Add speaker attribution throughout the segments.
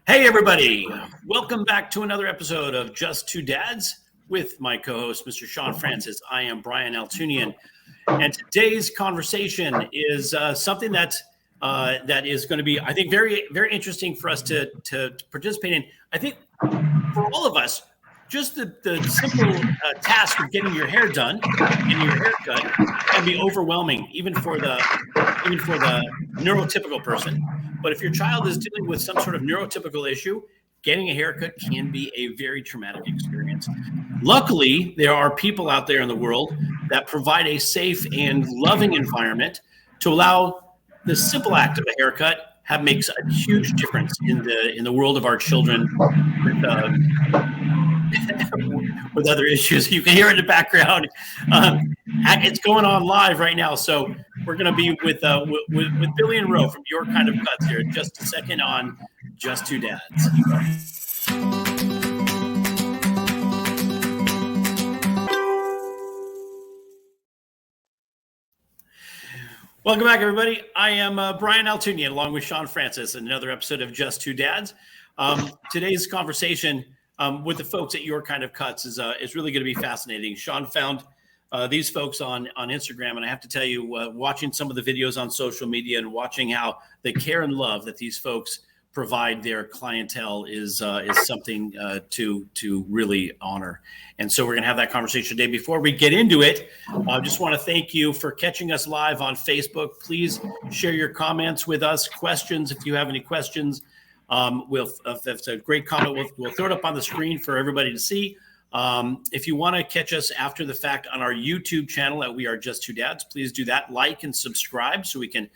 Speaker 1: Hey, everybody. Welcome back to another episode of Just Two Dads with my co-host, Mr. Shawn Francis. I am Brian Altunian, and today's conversation is something that is going to be, I think, very, very interesting for us to participate in. I think for all of us, just the simple task of getting your hair done, getting your hair cut, can be overwhelming, even for the neurotypical person. But if your child is dealing with some sort of neurotypical issue, getting a haircut can be a very traumatic experience. Luckily, there are people out there in the world that provide a safe and loving environment to allow the simple act of a haircut makes a huge difference in the world of our children with other issues. You can hear it in the background. It's going on live right now. So we're going to be with Billy and Roe from Your Kind of Cuts here in just a second on Just Two Dads. Welcome back, everybody. I am Brian Altunian, along with Shawn Francis, in another episode of Just Two Dads. Today's conversation with the folks at Your Kind of Cuts is really going to be fascinating. Shawn found these folks on Instagram, and I have to tell you, watching some of the videos on social media and watching how the care and love that these folks provide their clientele is something to really honor. And so we're going to have that conversation today. Before we get into it, I just want to thank you for catching us live on Facebook. Please share your comments with us, questions if you have any questions. If it's a great comment, we'll throw it up on the screen for everybody to see. If you want to catch us after the fact on our YouTube channel at We Are Just Two Dads, please do that. Like and subscribe so we can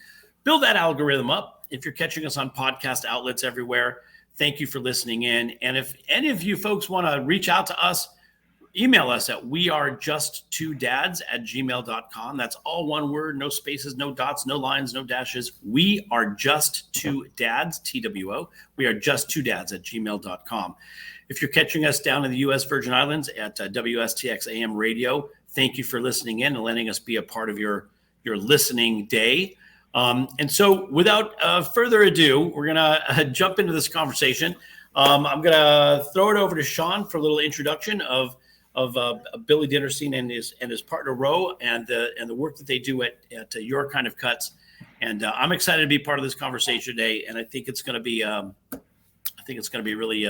Speaker 1: build that algorithm up. If you're catching us on podcast outlets everywhere, thank you for listening in. And if any of you folks want to reach out to us, email us at wearejusttwodads@gmail.com. That's all one word, no spaces, no dots, no lines, no dashes. We are just two dads, TWO. We are just two dads @gmail.com. If you're catching us down in the U.S. Virgin Islands at WSTX AM radio, thank you for listening in and letting us be a part of your listening day. And so without further ado, we're going to jump into this conversation. I'm going to throw it over to Shawn for a little introduction of Billy Dinnerstein and his partner Roe and the work that they do at Your Kind of Cuts. And I'm excited to be part of this conversation today. And I think it's going to be really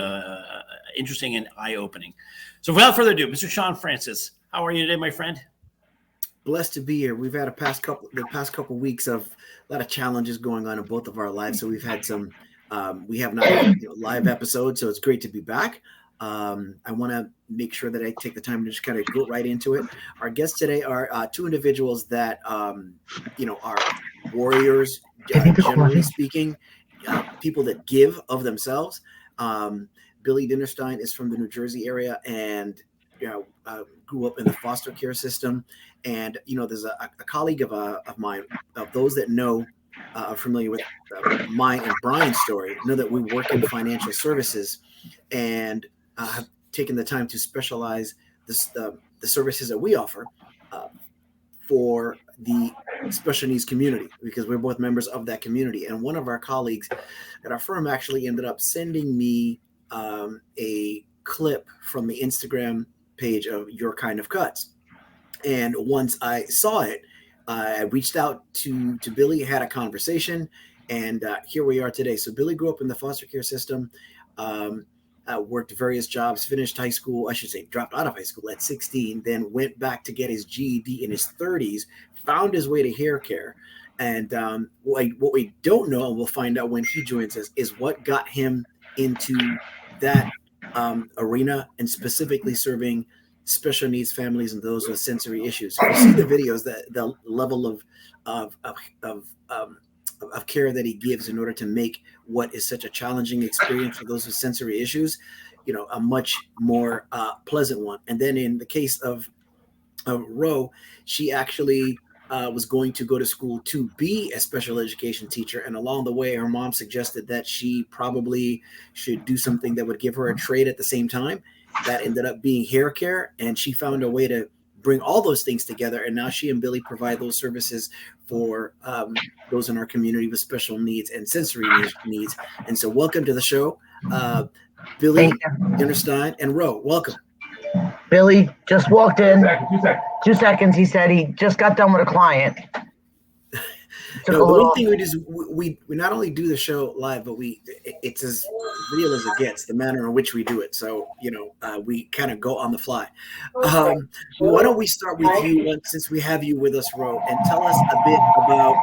Speaker 1: interesting and eye-opening. So without further ado, Mr. Shawn Francis, how are you today, my friend?
Speaker 2: Blessed to be here. We've had the past couple weeks of a lot of challenges going on in both of our lives. So we've had some, we have not had live episodes. So it's great to be back. I want to make sure that I take the time to just kind of go right into it. Our guests today are two individuals that, are warriors, generally speaking, people that give of themselves. Billy Dinnerstein is from the New Jersey area and grew up in the foster care system. And, there's a colleague of mine, of those that know, are familiar with mine and Brian's story, know that we work in financial services and have taken the time to specialize the services that we offer for the special needs community, because we're both members of that community. And one of our colleagues at our firm actually ended up sending me a clip from the Instagram page of Your Kind of Cuts. And once I saw it, I reached out to Billy, had a conversation, and here we are today. So Billy grew up in the foster care system, worked various jobs, finished high school, dropped out of high school at 16, then went back to get his GED in his 30s, found his way to hair care. And what we don't know, and we'll find out when he joins us, is what got him into that arena and specifically serving special needs families and those with sensory issues. You see the videos, the level of care that he gives in order to make what is such a challenging experience for those with sensory issues, a much more pleasant one. And then in the case of Roe, she actually was going to go to school to be a special education teacher. And along the way, her mom suggested that she probably should do something that would give her a trade at the same time. That ended up being hair care. And she found a way to bring all those things together. And now she and Billy provide those services for those in our community with special needs and sensory needs. And so welcome to the show. Billy, Dinnerstein, and Roe. Welcome.
Speaker 3: Billy just walked in. 2 seconds. He said he just got done with a client.
Speaker 2: No, the one thing we do is we not only do the show live, but it's as real as it gets, the manner in which we do it. So, we kind of go on the fly. Why don't we start with you, since we have you with us, Ro, and tell us a bit about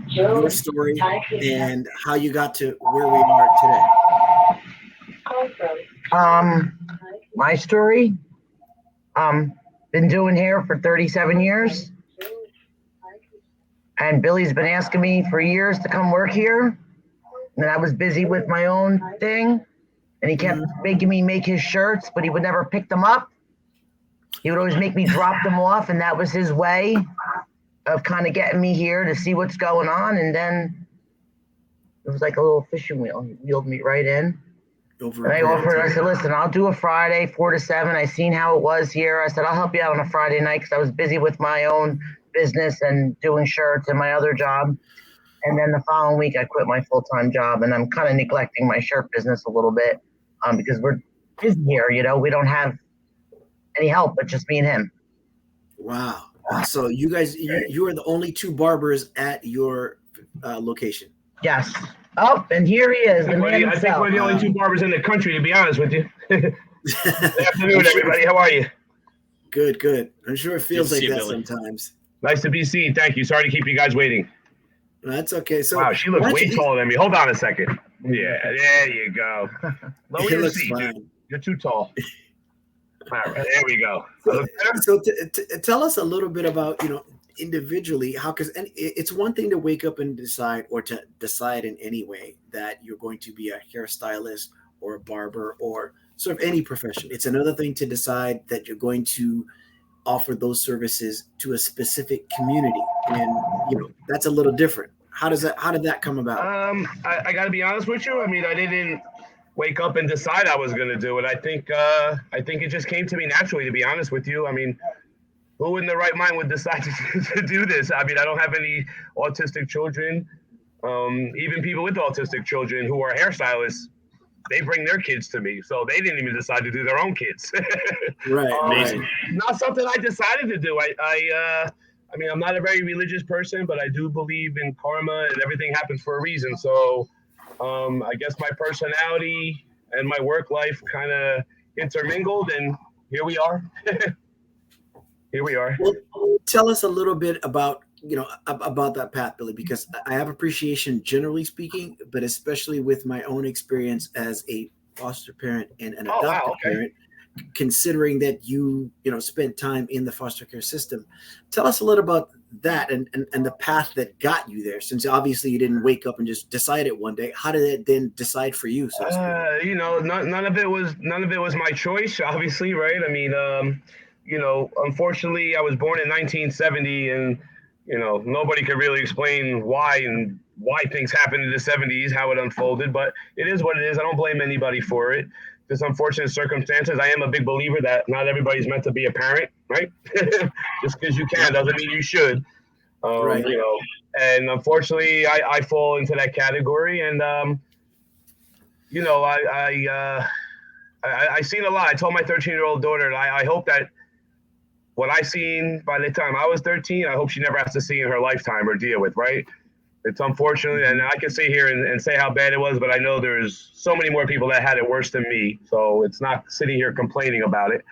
Speaker 2: your story and how you got to where we are today.
Speaker 3: My story, been doing hair for 37 years. And Billy's been asking me for years to come work here. And I was busy with my own thing. And he kept making me make his shirts, but he would never pick them up. He would always make me drop them off. And that was his way of kind of getting me here to see what's going on. And then it was like a little fishing wheel. He wheeled me right in. And I said, listen, I'll do a Friday, 4 to 7. I seen how it was here. I said, I'll help you out on a Friday night because I was busy with my own business and doing shirts and my other job. And then the following week, I quit my full-time job, and I'm kind of neglecting my shirt business a little bit because we're busy here. We don't have any help but just me and him.
Speaker 2: Wow. So you guys, you are the only 2 barbers at your location.
Speaker 3: Yes. Oh, and here he is.
Speaker 4: I think we're the only 2 barbers in the country, to be honest with you. Good afternoon, everybody. How are you?
Speaker 2: Good. I'm sure it feels like that sometimes.
Speaker 4: Nice to be seen. Thank you. Sorry to keep you guys waiting.
Speaker 2: That's okay. So
Speaker 4: wow, she looks way taller than me. Hold on a second. Yeah, there you go. Lower your seat, dude. You're too tall. All right, there we go.
Speaker 2: So tell us a little bit about, individually how, because it's one thing to wake up and decide, or to decide in any way that you're going to be a hairstylist or a barber or sort of any profession. It's another thing to decide that you're going to offer those services to a specific community, and that's a little different. How did that come about?
Speaker 4: I got to be honest with you. I mean, I didn't wake up and decide I was going to do it. I think it just came to me naturally, to be honest with you. I mean, who in their right mind would decide to do this? I mean, I don't have any autistic children. Even people with autistic children who are hairstylists, they bring their kids to me. So they didn't even decide to do their own kids.
Speaker 2: Right. Amazing.
Speaker 4: Not something I decided to do. I mean, I'm not a very religious person, but I do believe in karma and everything happens for a reason. So I guess my personality and my work life kind of intermingled, and here we are. Here we are.
Speaker 2: Well, tell us a little bit about that path, Billy, because I have appreciation generally speaking, but especially with my own experience as a foster parent and an adopted parent, considering that you spent time in the foster care system. Tell us a little about that and the path that got you there, since obviously you didn't wake up and just decide it one day. How did it then decide for you? So to speak?
Speaker 4: None of it was my choice, obviously, right? I mean, unfortunately I was born in 1970, and nobody could really explain why things happened in the 70s, how it unfolded, but it is what it is. I don't blame anybody for it. Just unfortunate circumstances. I am a big believer that not everybody's meant to be a parent, right? Just because you can doesn't mean you should.
Speaker 2: Right.
Speaker 4: And unfortunately I fall into that category, and I seen a lot. I told my 13-year-old daughter, I hope that what I seen by the time I was 13, I hope she never has to see in her lifetime or deal with, right? It's unfortunate, and I can sit here and say how bad it was, but I know there's so many more people that had it worse than me, so it's not sitting here complaining about it.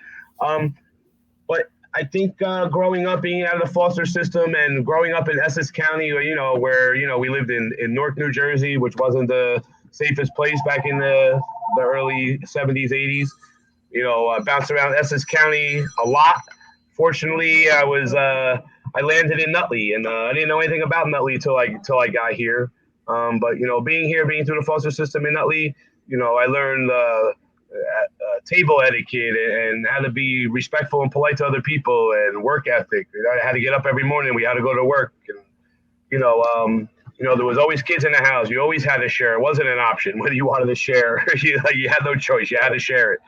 Speaker 4: But I think growing up, being out of the foster system and growing up in Essex County, where we lived in Newark, New Jersey, which wasn't the safest place back in the early 70s, 80s. I bounced around Essex County a lot. Fortunately, I landed in Nutley, and I didn't know anything about Nutley till I got here. But being through the foster system in Nutley, I learned table etiquette and how to be respectful and polite to other people, and work ethic. I had to get up every morning. We had to go to work, and there was always kids in the house. You always had to share. It wasn't an option whether you wanted to share. you had no choice. You had to share it.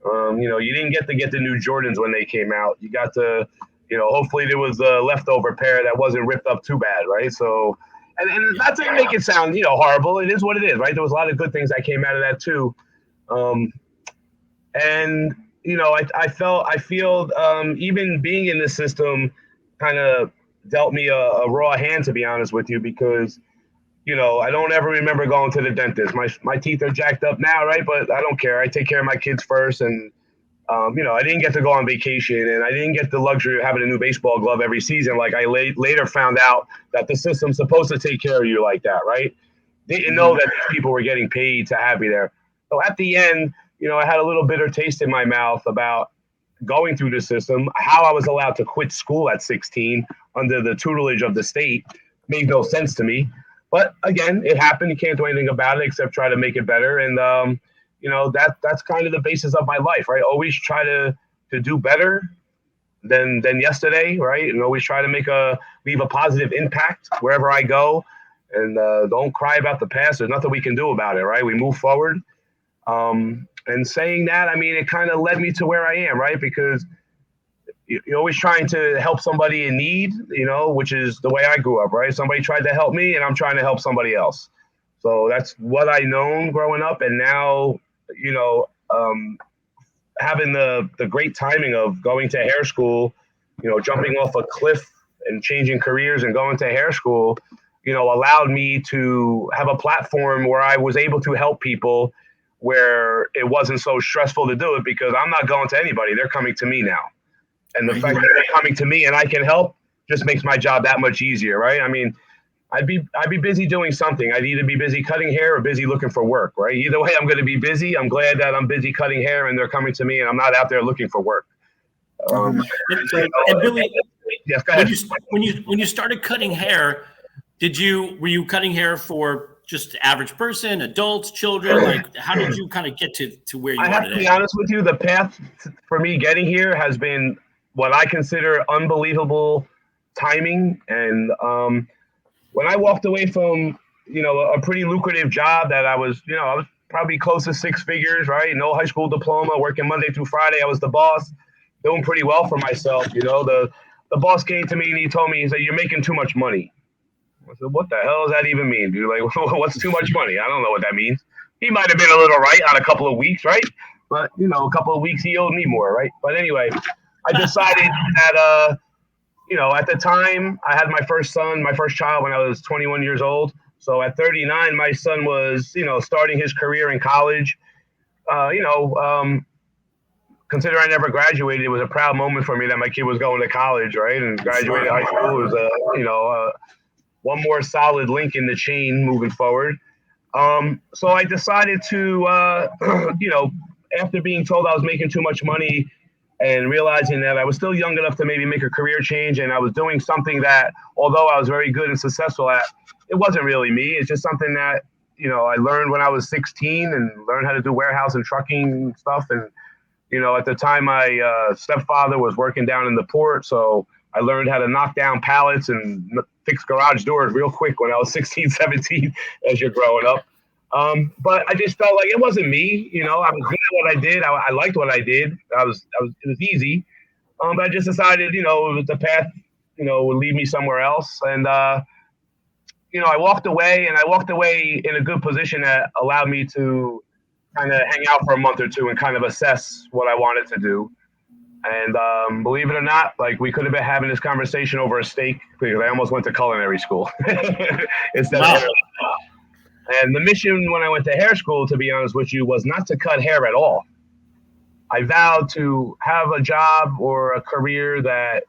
Speaker 4: You didn't get the new Jordans when they came out. You got to, hopefully there was a leftover pair that wasn't ripped up too bad, right? So, And not to make it sound, horrible. It is what it is, right? There was a lot of good things that came out of that too. And I feel even being in the system kind of dealt me a raw hand, to be honest with you, because I don't ever remember going to the dentist. My teeth are jacked up now, right? But I don't care. I take care of my kids first, and I didn't get to go on vacation, and I didn't get the luxury of having a new baseball glove every season. Like I later found out that the system's supposed to take care of you like that, right? Didn't know that these people were getting paid to have me there. So at the end, I had a little bitter taste in my mouth about going through the system. How I was allowed to quit school at 16 under the tutelage of the state made no sense to me. But again, it happened. You can't do anything about it except try to make it better. And that's kind of the basis of my life, right? Always try to do better than yesterday, right? And always try to leave a positive impact wherever I go. And don't cry about the past. There's nothing we can do about it, right? We move forward. And saying that, I mean, it kind of led me to where I am, right? Because you're always trying to help somebody in need, which is the way I grew up, right? Somebody tried to help me, and I'm trying to help somebody else. So that's what I known growing up. And now, having the great timing of going to hair school, jumping off a cliff and changing careers and going to hair school, allowed me to have a platform where I was able to help people where it wasn't so stressful to do it, because I'm not going to anybody. They're coming to me now. And the fact that they're coming to me and I can help just makes my job that much easier, right? I mean, I'd be busy doing something. I'd either be busy cutting hair or busy looking for work, right? Either way, I'm going to be busy. I'm glad that I'm busy cutting hair and they're coming to me and I'm not out there looking for work.
Speaker 1: And Billy,
Speaker 4: yes, go ahead.
Speaker 1: When you started cutting hair, were you cutting hair for just average person, adults, children? Like, how did you kind of get to where you are today? I have to
Speaker 4: be honest with you, the path for me getting here has been what I consider unbelievable timing. And when I walked away from, a pretty lucrative job that I was probably close to six figures, right? No high school diploma, working Monday through Friday. I was the boss, doing pretty well for myself. The boss came to me and he told me, he said, "You're making too much money." I said, "What the hell does that even mean, dude? Like, what's too much money? I don't know what that means." He might have been a little right on a couple of weeks, right? But, a couple of weeks he owed me more, right? But anyway, I decided that, at the time I had my first child when I was 21 years old. So at 39, my son was, starting his career in college. Consider I never graduated, it was a proud moment for me that my kid was going to college, right? And graduated high school was one more solid link in the chain moving forward. So I decided to, after being told I was making too much money and realizing that I was still young enough to maybe make a career change, and I was doing something that, although I was very good and successful at, it wasn't really me. It's just something that, I learned when I was 16 and learned how to do warehouse and trucking stuff. And, at the time my stepfather was working down in the port, so I learned how to knock down pallets and fix garage doors real quick when I was 16, 17, as you're growing up. But I just felt like it wasn't me. I was good at what I did. I liked what I did. It was easy. But I just decided, the path, would lead me somewhere else. And, I walked away, and I walked away in a good position that allowed me to kind of hang out for a month or two and kind of assess what I wanted to do. And believe it or not, like, we could have been having this conversation over a steak, because I almost went to culinary school instead of hair. And the mission when I went to hair school, to be honest with you, was not to cut hair at all. I vowed to have a job or a career that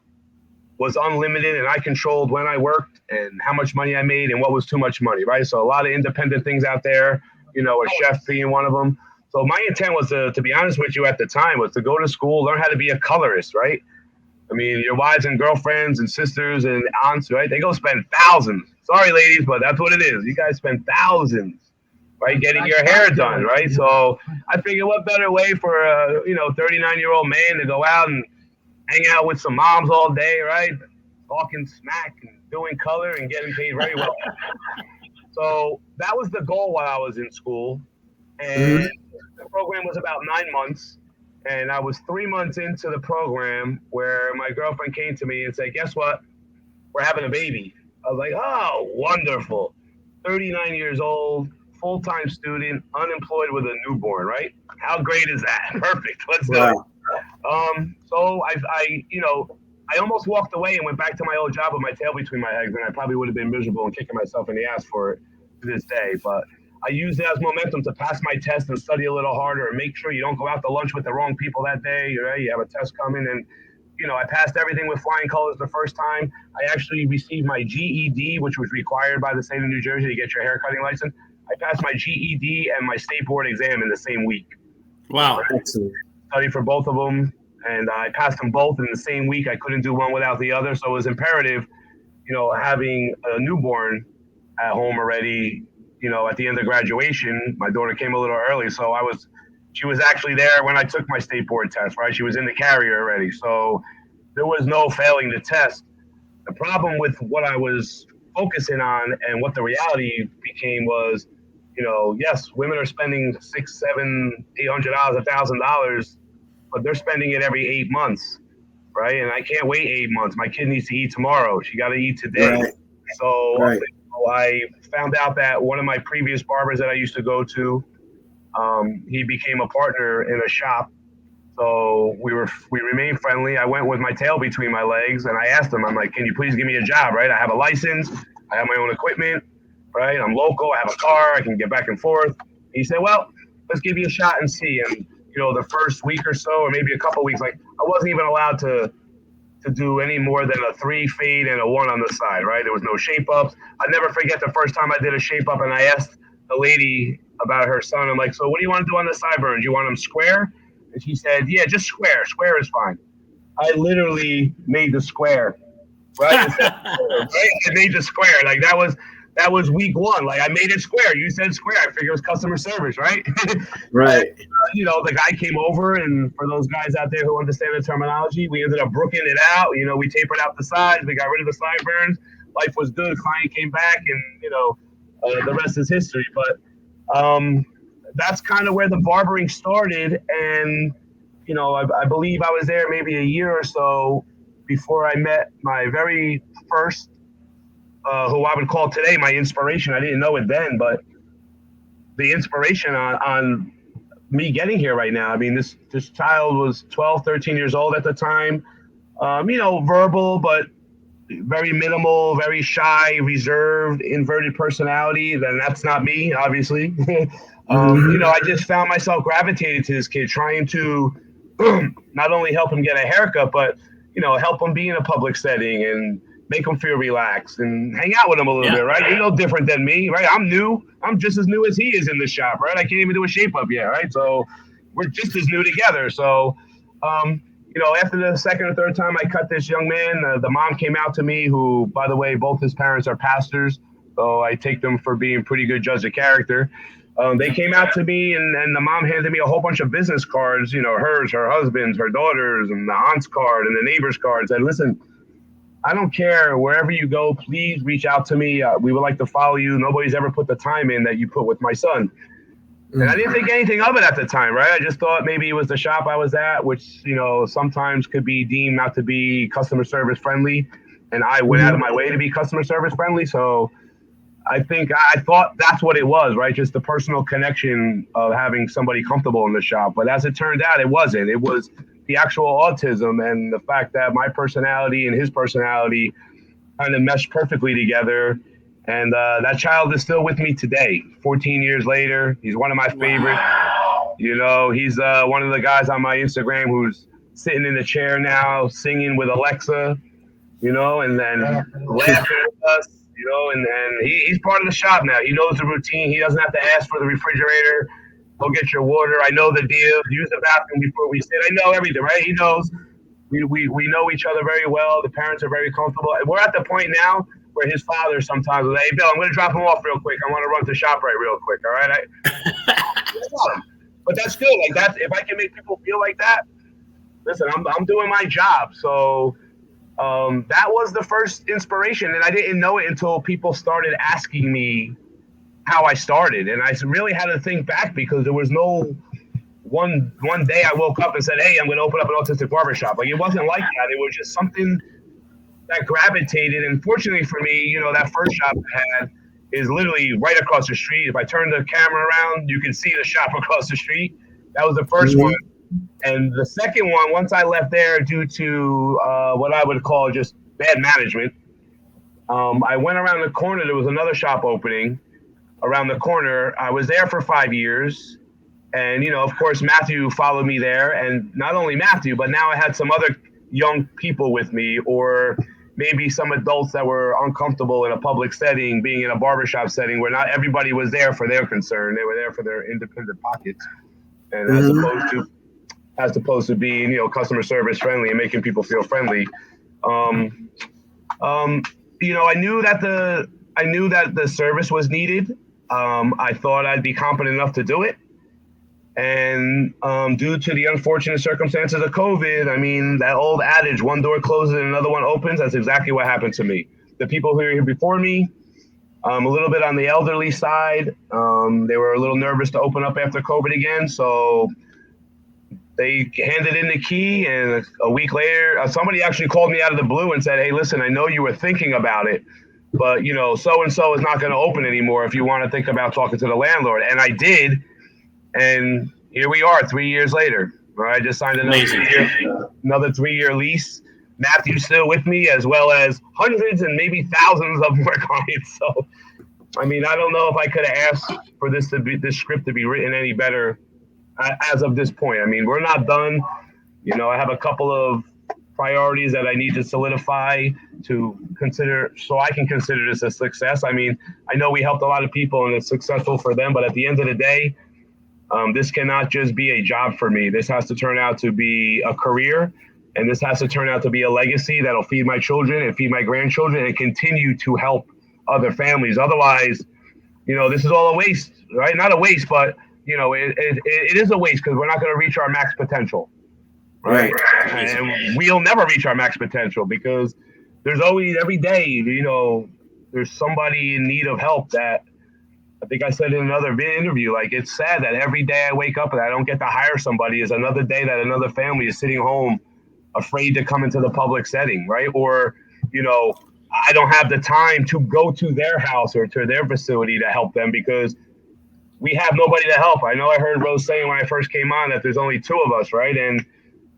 Speaker 4: was unlimited, and I controlled when I worked and how much money I made and what was too much money, right? So a lot of independent things out there, a chef being one of them. So my intent was to be honest with you at the time, was to go to school, learn how to be a colorist, right? I mean, your wives and girlfriends and sisters and aunts, right? They go spend thousands. Sorry, ladies, but that's what it is. You guys spend thousands, right, getting your hair done, right? So I figured, what better way for a 39-year-old man to go out and hang out with some moms all day, right? Talking smack and doing color and getting paid very well. So that was the goal while I was in school. And the program was about 9 months. And I was 3 months into the program where my girlfriend came to me and said, "Guess what? We're having a baby. I was like, oh, wonderful. 39 years old, full-time student, unemployed with a newborn, right? How great is that? Perfect. Let's do it. So I almost walked away and went back to my old job with my tail between my legs, and I probably would have been miserable and kicking myself in the ass for it to this day. But I used it as momentum to pass my test and study a little harder and make sure you don't go out to lunch with the wrong people that day. Right? You have a test coming, and I passed everything with flying colors the first time. I actually received my GED, which was required by the state of New Jersey to get your haircutting license. I passed my GED and my state board exam in the same week.
Speaker 1: Wow.
Speaker 2: Excellent.
Speaker 4: Studied for both of them, and I passed them both in the same week. I couldn't do one without the other, so it was imperative, having a newborn at home already, at the end of graduation. My daughter came a little early, so she was actually there when I took my state board test, right? She was in the carrier already, so there was no failing the test. The problem with what I was focusing on and what the reality became was, yes, women are spending $600, $700, $800, $1,000, but they're spending it every 8 months, right? And I can't wait 8 months. My kid needs to eat tomorrow. She got to eat today.
Speaker 2: Right.
Speaker 4: So
Speaker 2: Right.
Speaker 4: I found out that one of my previous barbers that I used to go to, he became a partner in a shop. So we remained friendly. I went with my tail between my legs, and I asked him, I'm like, can you please give me a job, right? I have a license. I have my own equipment, right? I'm local. I have a car. I can get back and forth. He said, well, let's give you a shot and see. And, the first week or so, or maybe a couple of weeks, like I wasn't even allowed to do any more than a 3 fade and a 1 on the side, right? There was no shape ups. I never forget the first time I did a shape up and I asked the lady about her son. I'm like, so what do you want to do on the sideburns? You want them square? And she said, yeah, just square. Square is fine. I literally made the square, right? I made the square. Like that was week 1. Like I made it square. You said square. I figured it was customer service, right?
Speaker 2: Right.
Speaker 4: The guy came over, and for those guys out there who understand the terminology, we ended up brooking it out. We tapered out the sides. We got rid of the sideburns. Life was good. Client came back, and the rest is history. But that's kind of where the barbering started. And I believe I was there maybe a year or so before I met my very first, who I would call today my inspiration. I didn't know it then, but the inspiration on me getting here right now. I mean, this child was 12, 13 years old at the time. Verbal, but very minimal, very shy, reserved, inverted personality. Then that's not me, obviously. I just found myself gravitated to this kid, trying to not only help him get a haircut, but help him be in a public setting and make him feel relaxed and hang out with him a little bit, right? You're no different than me, right? I'm new. I'm just as new as he is in the shop, right? I can't even do a shape up yet, right? So we're just as new together. So, after the second or third time I cut this young man, the mom came out to me, who, by the way, both his parents are pastors. So I take them for being pretty good judge of character. They came out to me, and the mom handed me a whole bunch of business cards, hers, her husband's, her daughter's, and the aunt's card and the neighbor's card. Said, listen, I don't care wherever you go, please reach out to me. We would like to follow you. Nobody's ever put the time in that you put with my son. And I didn't think anything of it at the time, right? I just thought maybe it was the shop I was at, which, sometimes could be deemed not to be customer service friendly. And I went out of my way to be customer service friendly. So I thought that's what it was, right? Just the personal connection of having somebody comfortable in the shop. But as it turned out, it wasn't. It was the actual autism and the fact that my personality and his personality kind of meshed perfectly together. And that child is still with me today, 14 years later. He's one of my favorites. Wow. He's one of the guys on my Instagram who's sitting in the chair now, singing with Alexa, and then laughing with us, and he's part of the shop now. He knows the routine. He doesn't have to ask for the refrigerator. Go get your water. I know the deal. Use the bathroom before we sit. I know everything, right? He knows. We know each other very well. The parents are very comfortable. And we're at the point now where his father sometimes will say, hey, Bill, I'm going to drop him off real quick. I want to run to ShopRite real quick, all right? But that's good. Like that, if I can make people feel like that, listen, I'm doing my job. So that was the first inspiration. And I didn't know it until people started asking me how I started. And I really had to think back, because there was no one day I woke up and said, hey, I'm going to open up an autistic barbershop. Like, it wasn't like that. It was just something that gravitated. And fortunately for me, you know, that first shop I had is literally right across the street. If I turn the camera around, you can see the shop across the street. That was the first one. And the second one, once I left there due to what I would call just bad management, I went around the corner. There was another shop opening around the corner. I was there for 5 years. And, you know, of course, Matthew followed me there. And not only Matthew, but now I had some other young people with me, or maybe some adults that were uncomfortable in a public setting, being in a barbershop setting where not everybody was there for their concern. They were there for their independent pockets. And as opposed to being, you know, customer service friendly and making people feel friendly. You know, I knew that the service was needed. I thought I'd be competent enough to do it. And due to the unfortunate circumstances of COVID, I mean, that old adage, one door closes and another one opens, that's exactly what happened to me. The people who were here before me, a little bit on the elderly side, they were a little nervous to open up after COVID again. So they handed in the key, and a week later, somebody actually called me out of the blue and said, hey, listen, I know you were thinking about it, but, you know, so-and-so is not going to open anymore if you want to think about talking to the landlord. And I did. And here we are 3 years later. I just signed another 3-year lease. Matthew's still with me, as well as hundreds and maybe thousands of more clients. So, I mean, I don't know if I could have asked for this script to be written any better as of this point. I mean, we're not done. You know, I have a couple of priorities that I need to solidify to consider, so I can consider this a success. I mean, I know we helped a lot of people and it's successful for them, but at the end of the day, this cannot just be a job for me. This has to turn out to be a career, and this has to turn out to be a legacy that'll feed my children and feed my grandchildren and continue to help other families. Otherwise, you know, this is all a waste, right? Not a waste, but, you know, it is a waste because we're not going to reach our max potential, right? And we'll never reach our max potential because there's always, every day, you know, there's somebody in need of help that, I think I said in another interview, like, it's sad that every day I wake up and I don't get to hire somebody is another day that another family is sitting home afraid to come into the public setting, right? Or, you know, I don't have the time to go to their house or to their facility to help them because we have nobody to help. I know I heard Rose saying when I first came on that there's only 2 of us, right? And,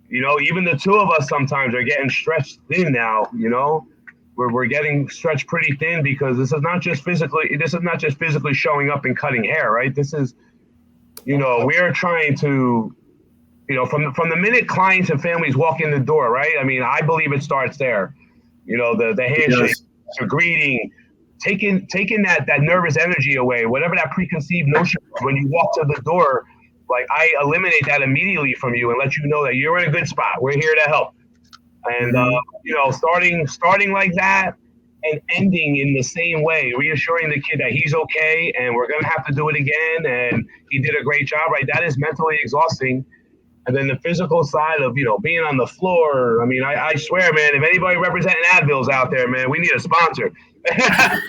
Speaker 4: you know, even the 2 of us sometimes are getting stretched thin now, you know? We're getting stretched pretty thin because this is not just physically showing up and cutting hair, right? This is, you know, we're trying to, you know, from the minute clients and families walk in the door, right? I mean, I believe it starts there. You know, the handshake, the greeting, taking that nervous energy away, whatever that preconceived notion was when you walk to the door, like, I eliminate that immediately from you and let you know that you're in a good spot. We're here to help. And, you know, starting like that and ending in the same way, reassuring the kid that he's okay and we're going to have to do it again and he did a great job, right? That is mentally exhausting. And then the physical side of, you know, being on the floor. I mean, I swear, man, if anybody representing Advil's out there, man, we need a sponsor. Advil,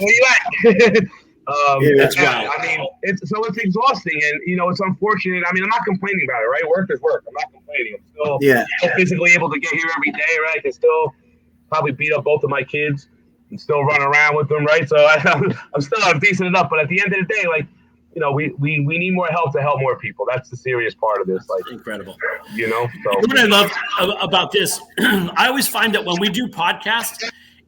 Speaker 4: where you at?
Speaker 1: That's right.
Speaker 4: I mean, it's exhausting, and, you know, it's unfortunate. I mean, I'm not complaining about it, right? Work is work. I'm not complaining. I'm still physically able to get here every day, right? I can still probably beat up both of my kids and still run around with them, right? So I'm still decent enough. But at the end of the day, like, you know, we need more help to help more people. That's the serious part of this. Like,
Speaker 1: incredible.
Speaker 4: You know, so
Speaker 1: what I love about this, I always find that when we do podcasts,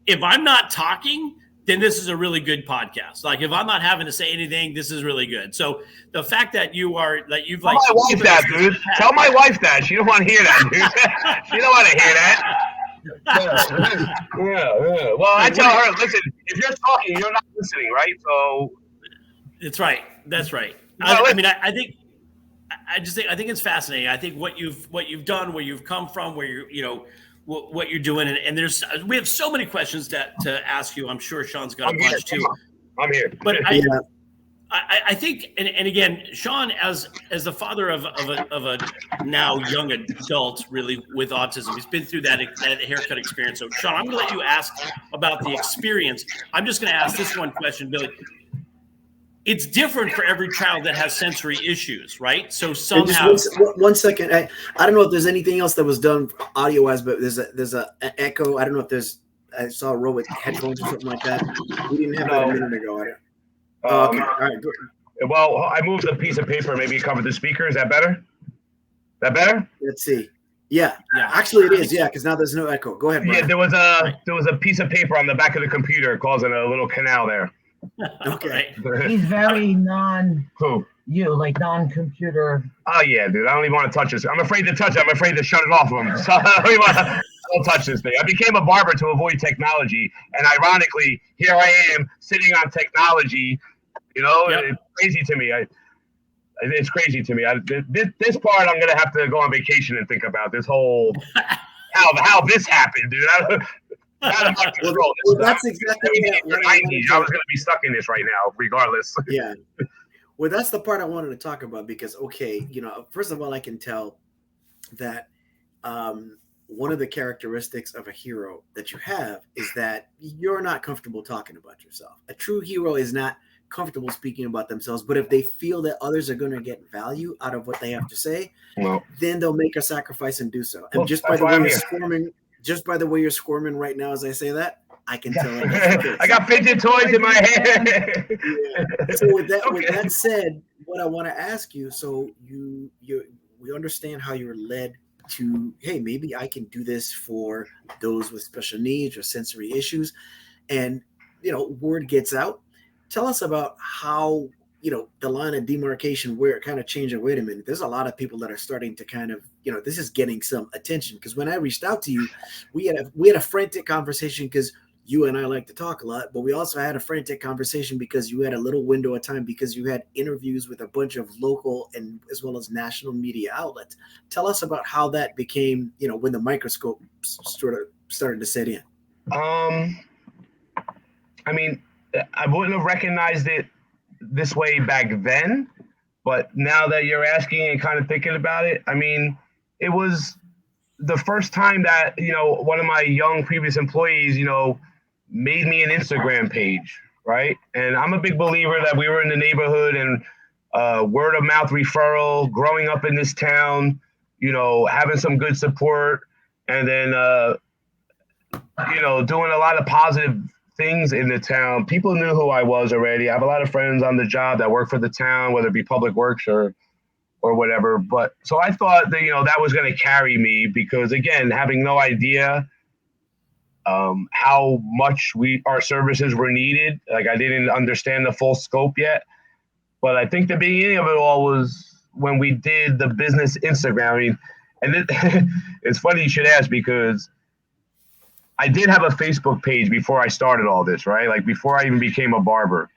Speaker 1: if I'm not talking, then this is a really good podcast. Like, if I'm not having to say anything, this is really good. So the fact that you've like,
Speaker 4: tell my wife that, dude. Tell my wife that. She don't want to hear that, dude. She don't want to hear that. Yeah. Well, I tell her, listen, if you're talking, you're not listening, right? So
Speaker 1: that's right. That's right. I mean, I think it's fascinating. I think what you've done, where you've come from, where you know, what you're doing, and we have so many questions to ask you. I'm sure Shawn's got a bunch too.
Speaker 4: I'm here.
Speaker 1: But I think, and again, Shawn, as the father of a now young adult, really, with autism, he's been through that haircut experience. So, Shawn, I'm going to let you ask about the experience. I'm just going to ask this one question, Billy. it's different for every child that has sensory issues, right? So
Speaker 2: And
Speaker 1: some
Speaker 2: just
Speaker 1: have.
Speaker 2: one second. I don't know if there's anything else that was done audio wise, but there's an echo. I don't know if there's. I saw a row with headphones or something like that. We didn't have that a minute ago. Okay. All right. Good.
Speaker 4: Well, I moved a piece of paper. Maybe it covered the speaker. Is that better? That better?
Speaker 2: Let's see. Yeah. Actually, it is. Yeah, because now there's no echo. Go ahead, Brian.
Speaker 4: Yeah, there was a piece of paper on the back of the computer causing a little canal there.
Speaker 2: Okay.
Speaker 3: He's very non-computer.
Speaker 4: Oh yeah, dude. I don't even want to touch this. I'm afraid to touch it. I'm afraid to shut it off of him. So I don't touch this thing. I became a barber to avoid technology, and ironically, here I am sitting on technology. You know, It's crazy to me. It's crazy to me. This part I'm gonna have to go on vacation and think about. This whole how this happened, dude.
Speaker 2: Well, that's exactly what
Speaker 4: I was gonna be stuck in this right now, regardless.
Speaker 2: Yeah. Well, that's the part I wanted to talk about because, first of all, I can tell that one of the characteristics of a hero that you have is that you're not comfortable talking about yourself. A true hero is not comfortable speaking about themselves, but if they feel that others are going to get value out of what they have to say, then they'll make a sacrifice and do so. And just by the way you're squirming right now as I say that, I can tell.
Speaker 4: I got fidget toys in my hand.
Speaker 2: So with that said, what I want to ask you, so we understand how you're led to, hey, maybe I can do this for those with special needs or sensory issues, and word gets out. Tell us about how, the line of demarcation where it kind of changed. And wait a minute, there's a lot of people that are starting to kind of, this is getting some attention. Because when I reached out to you, we had a frantic conversation because you and I like to talk a lot, but we also had a frantic conversation because you had a little window of time because you had interviews with a bunch of local and as well as national media outlets. Tell us about how that became, when the microscope sort of started to set in.
Speaker 4: I mean, I wouldn't have recognized it this way back then, but now that you're asking and kind of thinking about it, I mean, it was the first time that, one of my young previous employees, made me an Instagram page, right? And I'm a big believer that we were in the neighborhood and word of mouth referral, growing up in this town, having some good support, and then, doing a lot of positive things in the town. People knew who I was already. I have a lot of friends on the job that work for the town, whether it be public works or whatever. But so I thought that, that was going to carry me because, again, having no idea how much our services were needed. Like I didn't understand the full scope yet. But I think the beginning of it all was when we did the business Instagram. I mean, and it's funny you should ask because I did have a Facebook page before I started all this, right? Like before I even became a barber.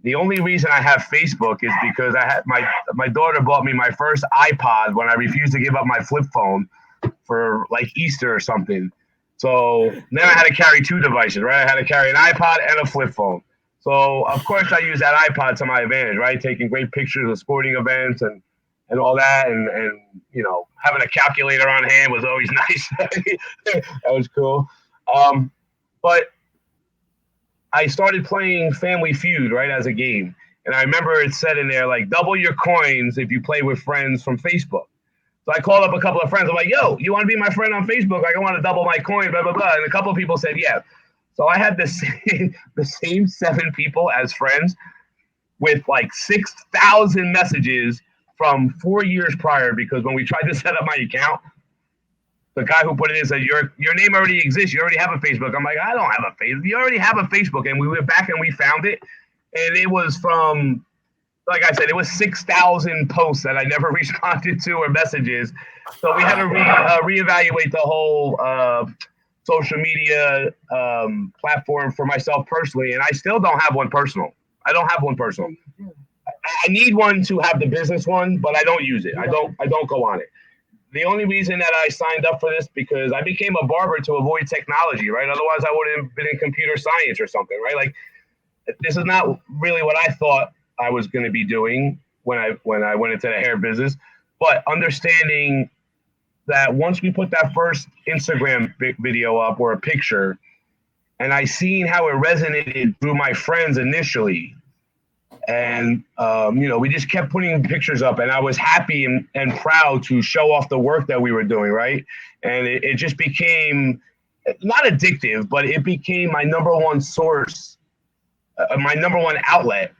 Speaker 4: The only reason I have Facebook is because I had my daughter bought me my first iPod when I refused to give up my flip phone for like Easter or something. So then I had to carry two devices, right? I had to carry an iPod and a flip phone. So of course I use that iPod to my advantage, right? Taking great pictures of sporting events and all that, and having a calculator on hand was always nice. That was cool. But I started playing Family Feud, right, as a game. And I remember it said in there, like, double your coins if you play with friends from Facebook. So I called up a couple of friends. I'm like, yo, you want to be my friend on Facebook? Like, I want to double my coin, blah, blah, blah. And a couple of people said, yeah. So I had the same 7 people as friends with like 6,000 messages from 4 years prior, because when we tried to set up my account, the guy who put it in said, your name already exists. You already have a Facebook. I'm like, I don't have a Facebook. You already have a Facebook. And we went back and we found it. And it was from, like I said, it was 6,000 posts that I never responded to or messages. So we had to reevaluate the whole social media platform for myself personally. And I still don't have one personal. I don't have one personal. I need one to have the business one, but I don't use it. I don't go on it. The only reason that I signed up for this because I became a barber to avoid technology, right? Otherwise, I would have been in computer science or something, right? Like, this is not really what I thought I was going to be doing when I went into the hair business. But understanding that once we put that first Instagram video up or a picture, and I seen how it resonated through my friends initially, And, we just kept putting pictures up, and I was happy and proud to show off the work that we were doing, right? And it just became not addictive, but it became my number one source, my number one outlet,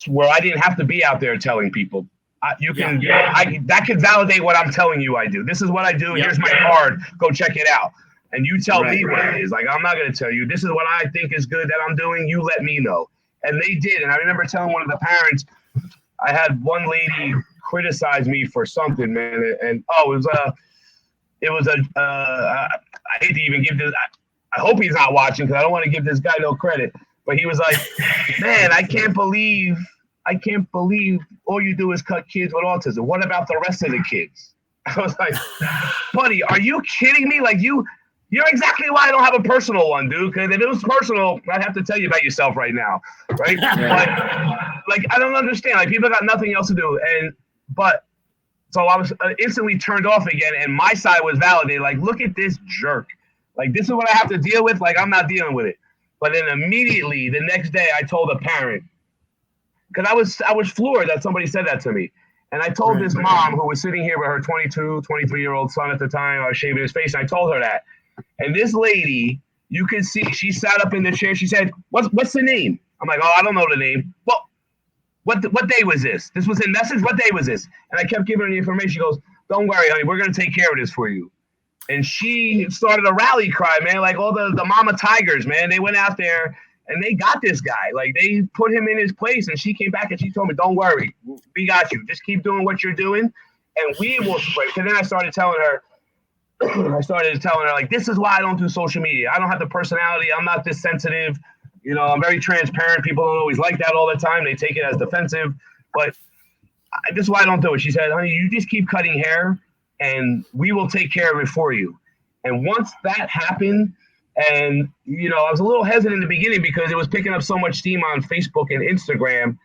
Speaker 4: where I didn't have to be out there telling people. That could validate what I'm telling you I do. This is what I do. Here's my card. Go check it out. And you tell me what it is. Like, I'm not going to tell you. This is what I think is good that I'm doing. You let me know. And they did. And I remember telling one of the parents, I had one lady criticize me for something, man. And I hate to even give this. I hope he's not watching, because I don't want to give this guy no credit. But he was like, man, I can't believe all you do is cut kids with autism. What about the rest of the kids? I was like, buddy, are you kidding me? Like, you're exactly why I don't have a personal one, dude. Because if it was personal, I'd have to tell you about yourself right now, right? But I don't understand. Like, people got nothing else to do, so I was instantly turned off again, and my side was validated. Like, look at this jerk. Like, this is what I have to deal with. Like, I'm not dealing with it. But then immediately the next day, I told a parent, because I was floored that somebody said that to me. And I told this mom who was sitting here with her 22, 23-year-old son at the time. I was shaving his face, and I told her that. And this lady, you can see, she sat up in the chair. She said, what's the name? I'm like, I don't know the name. Well, what day was this? This was in message? What day was this? And I kept giving her the information. She goes, don't worry, honey. We're going to take care of this for you. And she started a rally cry, man. Like, all the mama tigers, man. They went out there, and they got this guy. Like, they put him in his place. And she came back, and she told me, don't worry. We got you. Just keep doing what you're doing, and we will spread. So then I started telling her, like, this is why I don't do social media. I don't have the personality. I'm not this sensitive. I'm very transparent. People don't always like that all the time. They take it as defensive. But this is why I don't do it. She said, honey, you just keep cutting hair, and we will take care of it for you. And once that happened, and, I was a little hesitant in the beginning because it was picking up so much steam on Facebook and Instagram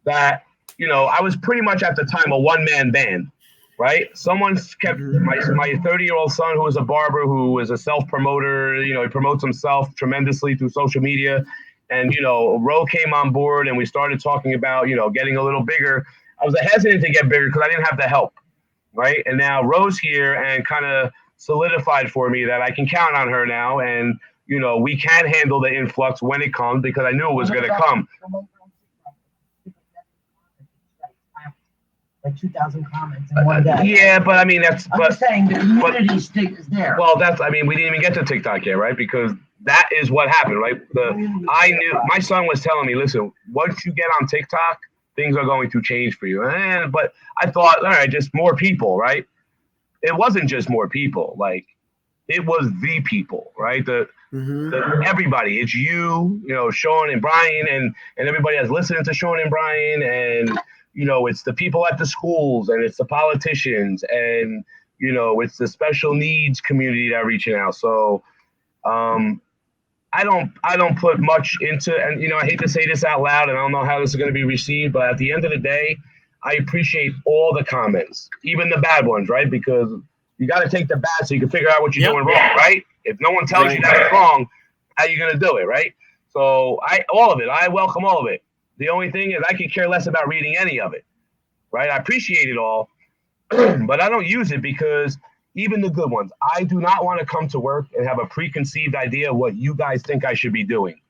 Speaker 4: that, I was pretty much at the time a one-man band. Right? Someone kept my 30-year-old son, who is a barber, who is a self-promoter. He promotes himself tremendously through social media. And, Roe came on board, and we started talking about, getting a little bigger. I was hesitant to get bigger because I didn't have the help. Right? And now Roe's here and kind of solidified for me that I can count on her now. And, we can handle the influx when it comes, because I knew it was going to come.
Speaker 3: Like 2,000 comments in one day.
Speaker 4: Yeah, but I mean, I'm
Speaker 3: just saying the community is there.
Speaker 4: Well, we didn't even get to TikTok yet, right? Because that is what happened, right? I knew, my son was telling me, listen, once you get on TikTok, things are going to change for you. But I thought, all right, just more people, right? It wasn't just more people. Like, it was the people, right? The everybody. It's you, Shawn and Brian, and everybody that's listening to Shawn and Brian, and it's the people at the schools, and it's the politicians, and, it's the special needs community that are reaching out. So I don't put much into, and, I hate to say this out loud, and I don't know how this is going to be received, but at the end of the day, I appreciate all the comments, even the bad ones, right? Because you got to take the bad so you can figure out what you're doing wrong, right? If no one tells you that it's wrong, how are you going to do it, right? So all of it, I welcome all of it. The only thing is I could care less about reading any of it, right? I appreciate it all, but I don't use it because even the good ones, I do not want to come to work and have a preconceived idea of what you guys think I should be doing.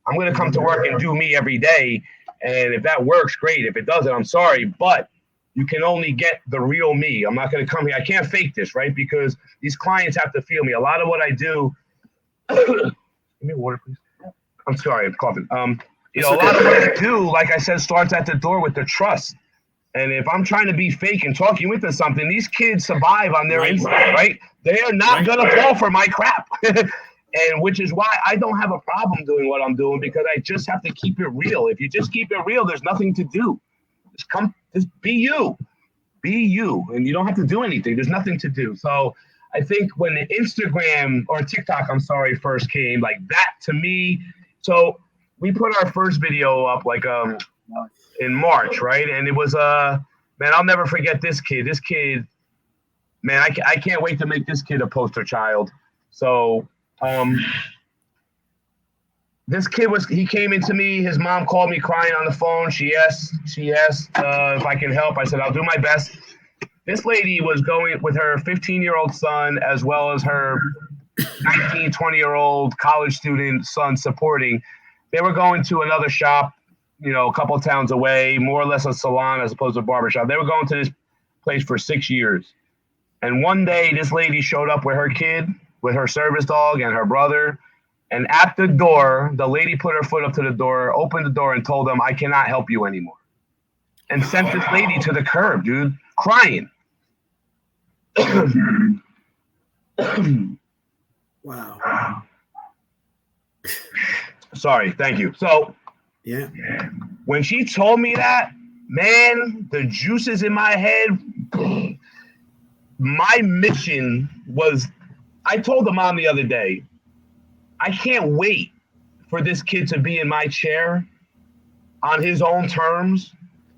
Speaker 4: I'm going to come to work and do me every day. And if that works, great. If it doesn't, I'm sorry, but you can only get the real me. I'm not going to come here. I can't fake this, right? Because these clients have to feel me. A lot of what I do, give me water, please. I'm sorry, I'm coughing. A lot of what I do, like I said, starts at the door with the trust. And if I'm trying to be fake and talk you into something, these kids survive on their instinct, right? They are not going to fall for my crap. And which is why I don't have a problem doing what I'm doing, because I just have to keep it real. If you just keep it real, there's nothing to do. Just be you. Be you. And you don't have to do anything. There's nothing to do. So I think when the Instagram or TikTok, first came, like that to me. So we put our first video up in March, right? And it was man, I'll never forget this kid. This kid, man, I can't wait to make this kid a poster child. So this kid he came into me. His mom called me crying on the phone. She asked if I can help. I said, I'll do my best. This lady was going with her 15-year-old son as well as her 19, 20-year-old college student son supporting. They were going to another shop, a couple of towns away, more or less a salon as opposed to a barbershop. They were going to this place for 6 years. And one day, this lady showed up with her kid, with her service dog and her brother. And at the door, the lady put her foot up to the door, opened the door, and told them, I cannot help you anymore. And sent this lady to the curb, dude, crying.
Speaker 2: Wow.
Speaker 4: Sorry, thank you. So,
Speaker 2: yeah,
Speaker 4: when she told me that, man, the juices in my head, my mission was, I told the mom the other day, I can't wait for this kid to be in my chair on his own terms,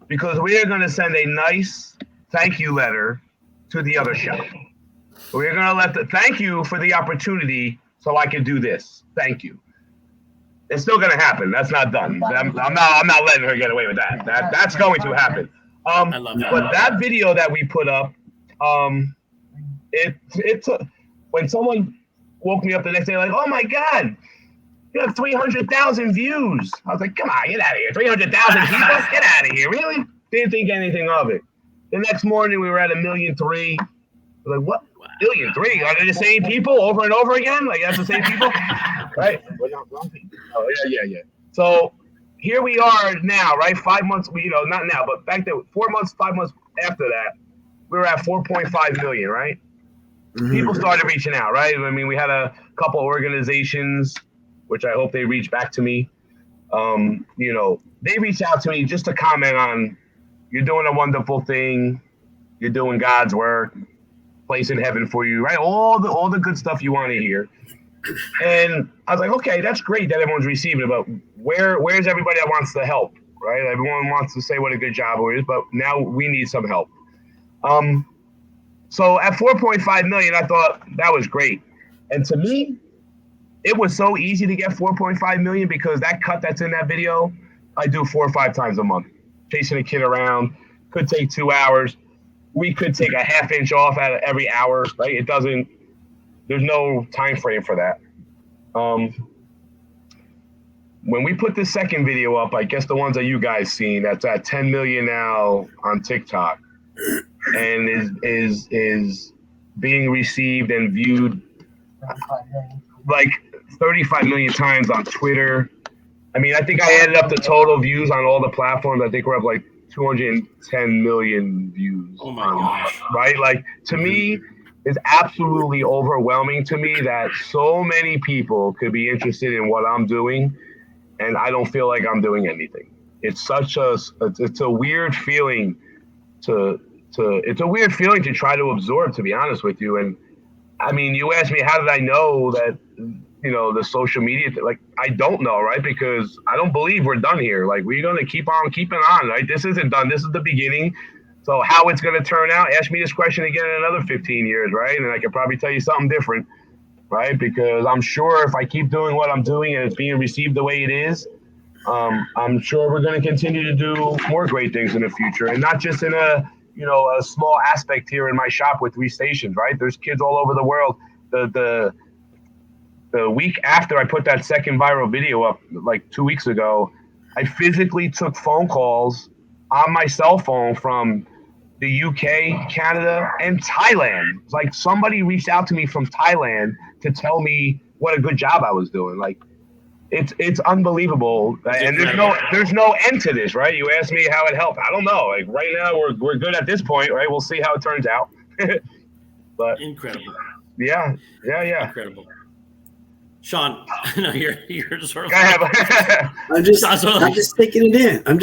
Speaker 4: because we are going to send a nice thank you letter to the other shop. We're going to thank you for the opportunity so I can do this. Thank you. It's still going to happen. That's not done. I'm not letting her get away with that. That's going to happen.
Speaker 1: I love that.
Speaker 4: But that video that we put up, it took, when someone woke me up the next day like, oh my God, you have 300,000 views. I was like, come on, get out of here. 300,000 people? Get out of here. Really? Didn't think anything of it. The next morning we were at 1.3 million. Like, what? 1.3 million? Are they the same people over and over again? Like, that's the same people? Right? Oh, yeah. So here we are now, right? 5 months, not now, but back then, 4 months, 5 months after that, we were at 4.5 million, right? Mm-hmm. People started reaching out, right? I mean, we had a couple organizations, which I hope they reach back to me. They reached out to me just to comment on, you're doing a wonderful thing. You're doing God's work, place in heaven for you, right? All the good stuff you want to hear. And I was like, okay, that's great that everyone's receiving it, but where's everybody that wants to help, right? Everyone wants to say what a good job it is, but now we need some help. So at 4.5 million, I thought that was great. And to me, it was so easy to get 4.5 million because that cut that's in that video, I do 4 or 5 times a month. Chasing a kid around, could take 2 hours. We could take a half inch off at every hour, right? There's no time frame for that. When we put the second video up, I guess the ones that you guys seen, that's at 10 million now on TikTok, and is being received and viewed like 35 million times on Twitter. I mean, I think I added up the total views on all the platforms. I think we're up like 210 million views.
Speaker 1: Oh my gosh.
Speaker 4: Right? Like, to me, it's absolutely overwhelming to me that so many people could be interested in what I'm doing, and I don't feel like I'm doing anything. It's a weird feeling it's a weird feeling to try to absorb, to be honest with you. And I mean, you asked me, how did I know that, the social media, like, I don't know, right? Because I don't believe we're done here. Like, we're going to keep on keeping on, right? This isn't done. This is the beginning. So how it's going to turn out, ask me this question again in another 15 years, right? And I could probably tell you something different, right? Because I'm sure if I keep doing what I'm doing and it's being received the way it is, I'm sure we're going to continue to do more great things in the future, and not just in a small aspect here in my shop with 3 stations, right? There's kids all over the world. The week after I put that second viral video up, like 2 weeks ago, I physically took phone calls on my cell phone from the UK, Canada, and Thailand. It's like somebody reached out to me from Thailand to tell me what a good job I was doing. Like, it's unbelievable, and there's no end to this, right? You asked me how it helped. I don't know. Like, right now we're good at this point, right? We'll see how it turns out. But
Speaker 1: incredible.
Speaker 4: Yeah.
Speaker 1: Incredible. Shawn, no, you're just sort of.
Speaker 2: I'm just taking it in. I'm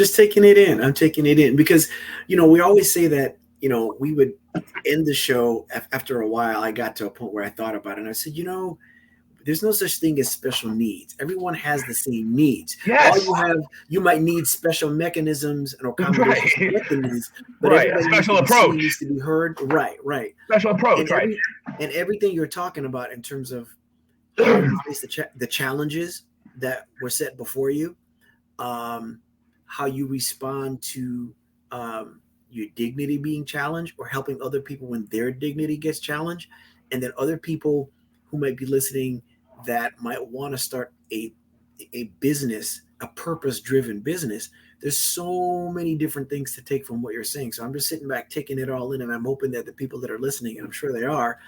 Speaker 2: taking it in because, we always say that, we would end the show after a while. I got to a point where I thought about it and I said, there's no such thing as special needs. Everyone has the same needs.
Speaker 4: Yes.
Speaker 2: You might need special mechanisms and accommodations to get the needs, but
Speaker 4: a special approach
Speaker 2: needs to be heard. Right.
Speaker 4: Special approach,
Speaker 2: and
Speaker 4: right.
Speaker 2: And everything you're talking about in terms of how you face the challenges, that were set before you, how you respond to your dignity being challenged, or helping other people when their dignity gets challenged, and then other people who might be listening that might want to start a business, a purpose-driven business. There's so many different things to take from what you're saying. So I'm just sitting back, taking it all in, and I'm hoping that the people that are listening, and I'm sure they are,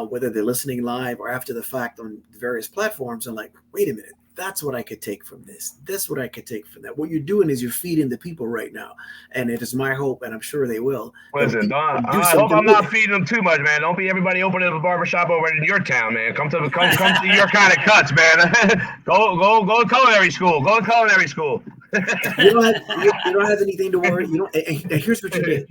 Speaker 2: whether they're listening live or after the fact on various platforms, are like, wait a minute, that's what I could take from this. That's what I could take from that. What you're doing is you're feeding the people right now. And it is my hope, and I'm sure they will.
Speaker 4: Listen, I hope I'm not feeding them too much, man. Don't be everybody opening a barbershop over in your town, man. Come to your kind of cuts, man. go to culinary school. Go to culinary school.
Speaker 2: You don't have anything to worry. You don't. And here's what you did.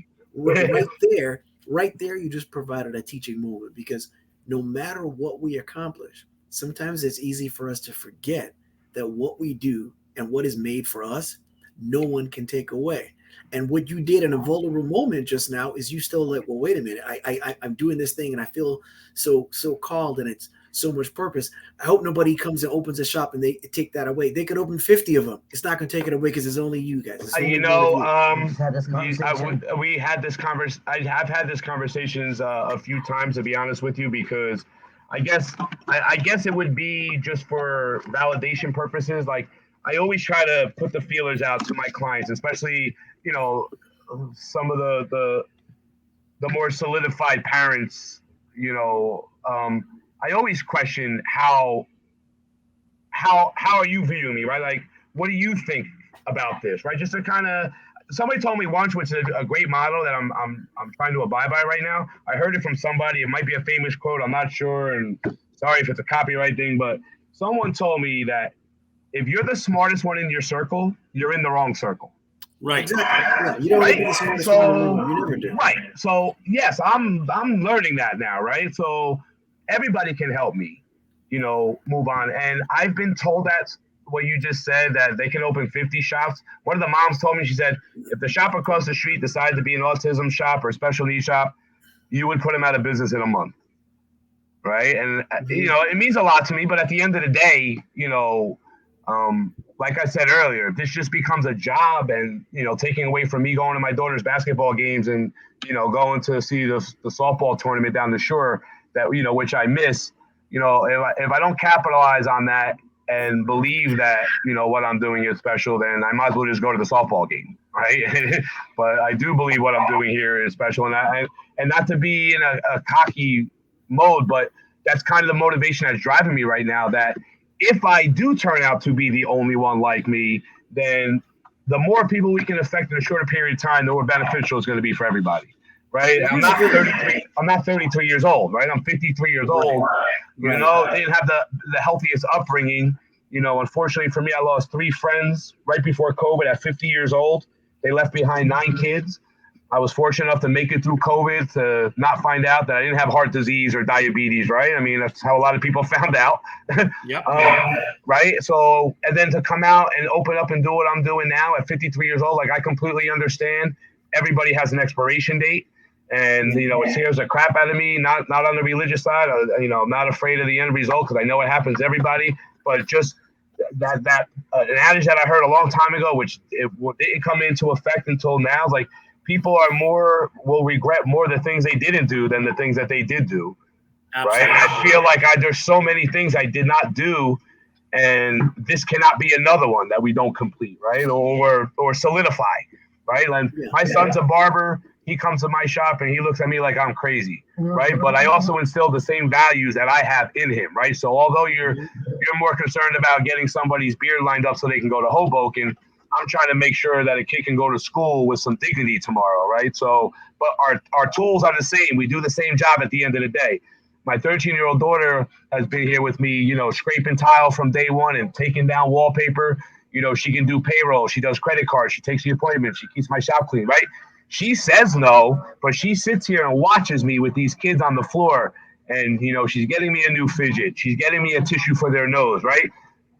Speaker 2: Right there, you just provided a teaching moment, because no matter what we accomplish, sometimes it's easy for us to forget that what we do and what is made for us, no one can take away. And what you did in a vulnerable moment just now is you still like, well, wait a minute, I'm doing this thing and I feel so called, and it's so much purpose. I hope nobody comes and opens a shop and they take that away. They could open 50 of them. It's not going to take it away because it's only you guys. I
Speaker 4: have had this conversations a few times, to be honest with you, because I guess it would be just for validation purposes. Like, I always try to put the feelers out to my clients, especially, some of the more solidified parents. I always question how are you viewing me, right? Like, what do you think about this, right? Just to kind of, somebody told me once, which is a great model that I'm trying to abide by right now. I heard it from somebody. It might be a famous quote. I'm not sure, and sorry if it's a copyright thing, but someone told me that if you're the smartest one in your circle, you're in the wrong circle.
Speaker 1: Right.
Speaker 2: Exactly. Yeah, you don't want to be the smartest one in the room. You never do.
Speaker 4: Right. So yes, I'm learning that now, right? So everybody can help me, move on. And I've been told that what you just said, that they can open 50 shops. One of the moms told me, she said, if the shop across the street decided to be an autism shop or special needs shop, you would put them out of business in a month. Right. And, it means a lot to me. But at the end of the day, like I said earlier, this just becomes a job, and, taking away from me going to my daughter's basketball games and, going to see the softball tournament down the shore that, which I miss, if I don't capitalize on that and believe that, what I'm doing is special, then I might as well just go to the softball game. Right. But I do believe what I'm doing here is special, and not to be in a cocky mode, but that's kind of the motivation that's driving me right now, that if I do turn out to be the only one like me, then the more people we can affect in a shorter period of time, the more beneficial it's going to be for everybody. Right. I'm not 33 years old. Right. I'm 53 years old. Didn't have the healthiest upbringing. Unfortunately for me, I lost 3 friends right before COVID at 50 years old. They left behind 9 kids. I was fortunate enough to make it through COVID, to not find out that I didn't have heart disease or diabetes, right? I mean, that's how a lot of people found out.
Speaker 1: Yep.
Speaker 4: Right? So, and then to come out and open up and do what I'm doing now at 53 years old, like, I completely understand everybody has an expiration date. And, it scares the crap out of me, not on the religious side. I'm not afraid of the end result, because I know it happens to everybody. But just that an adage that I heard a long time ago, which it didn't come into effect until now, like, people will regret more the things they didn't do than the things that they did do. Absolutely. Right? I feel like there's so many things I did not do, and this cannot be another one that we don't complete, right? Or solidify, right? Like, my son's a barber. He comes to my shop and he looks at me like I'm crazy, right? But I also instilled the same values that I have in him, right? So although you're more concerned about getting somebody's beard lined up so they can go to Hoboken, I'm trying to make sure that a kid can go to school with some dignity tomorrow, right? So, but our tools are the same. We do the same job at the end of the day. My 13-year-old daughter has been here with me, scraping tile from day one and taking down wallpaper. She can do payroll. She does credit cards. She takes the appointments. She keeps my shop clean, right? She says no, but she sits here and watches me with these kids on the floor. And, she's getting me a new fidget. She's getting me a tissue for their nose, right?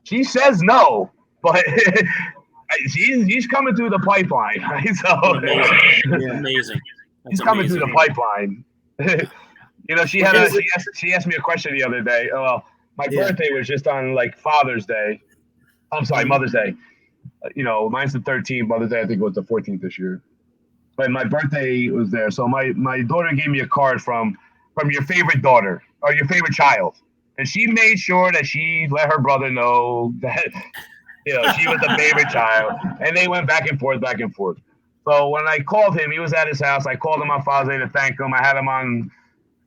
Speaker 4: She says no, but she's coming through the pipeline, right? So
Speaker 1: amazing.
Speaker 4: She's coming through the pipeline. She asked me a question the other day. Well, my birthday was just on like Father's Day, I'm sorry, Mother's Day. Mine's the 13th. Mother's Day, I think it was the 14th this year. But my birthday was there. So my daughter gave me a card from your favorite daughter or your favorite child. And she made sure that she let her brother know that, she was the favorite child. And they went back and forth. So when I called him, he was at his house. I called him on Father's Day to thank him. I had him on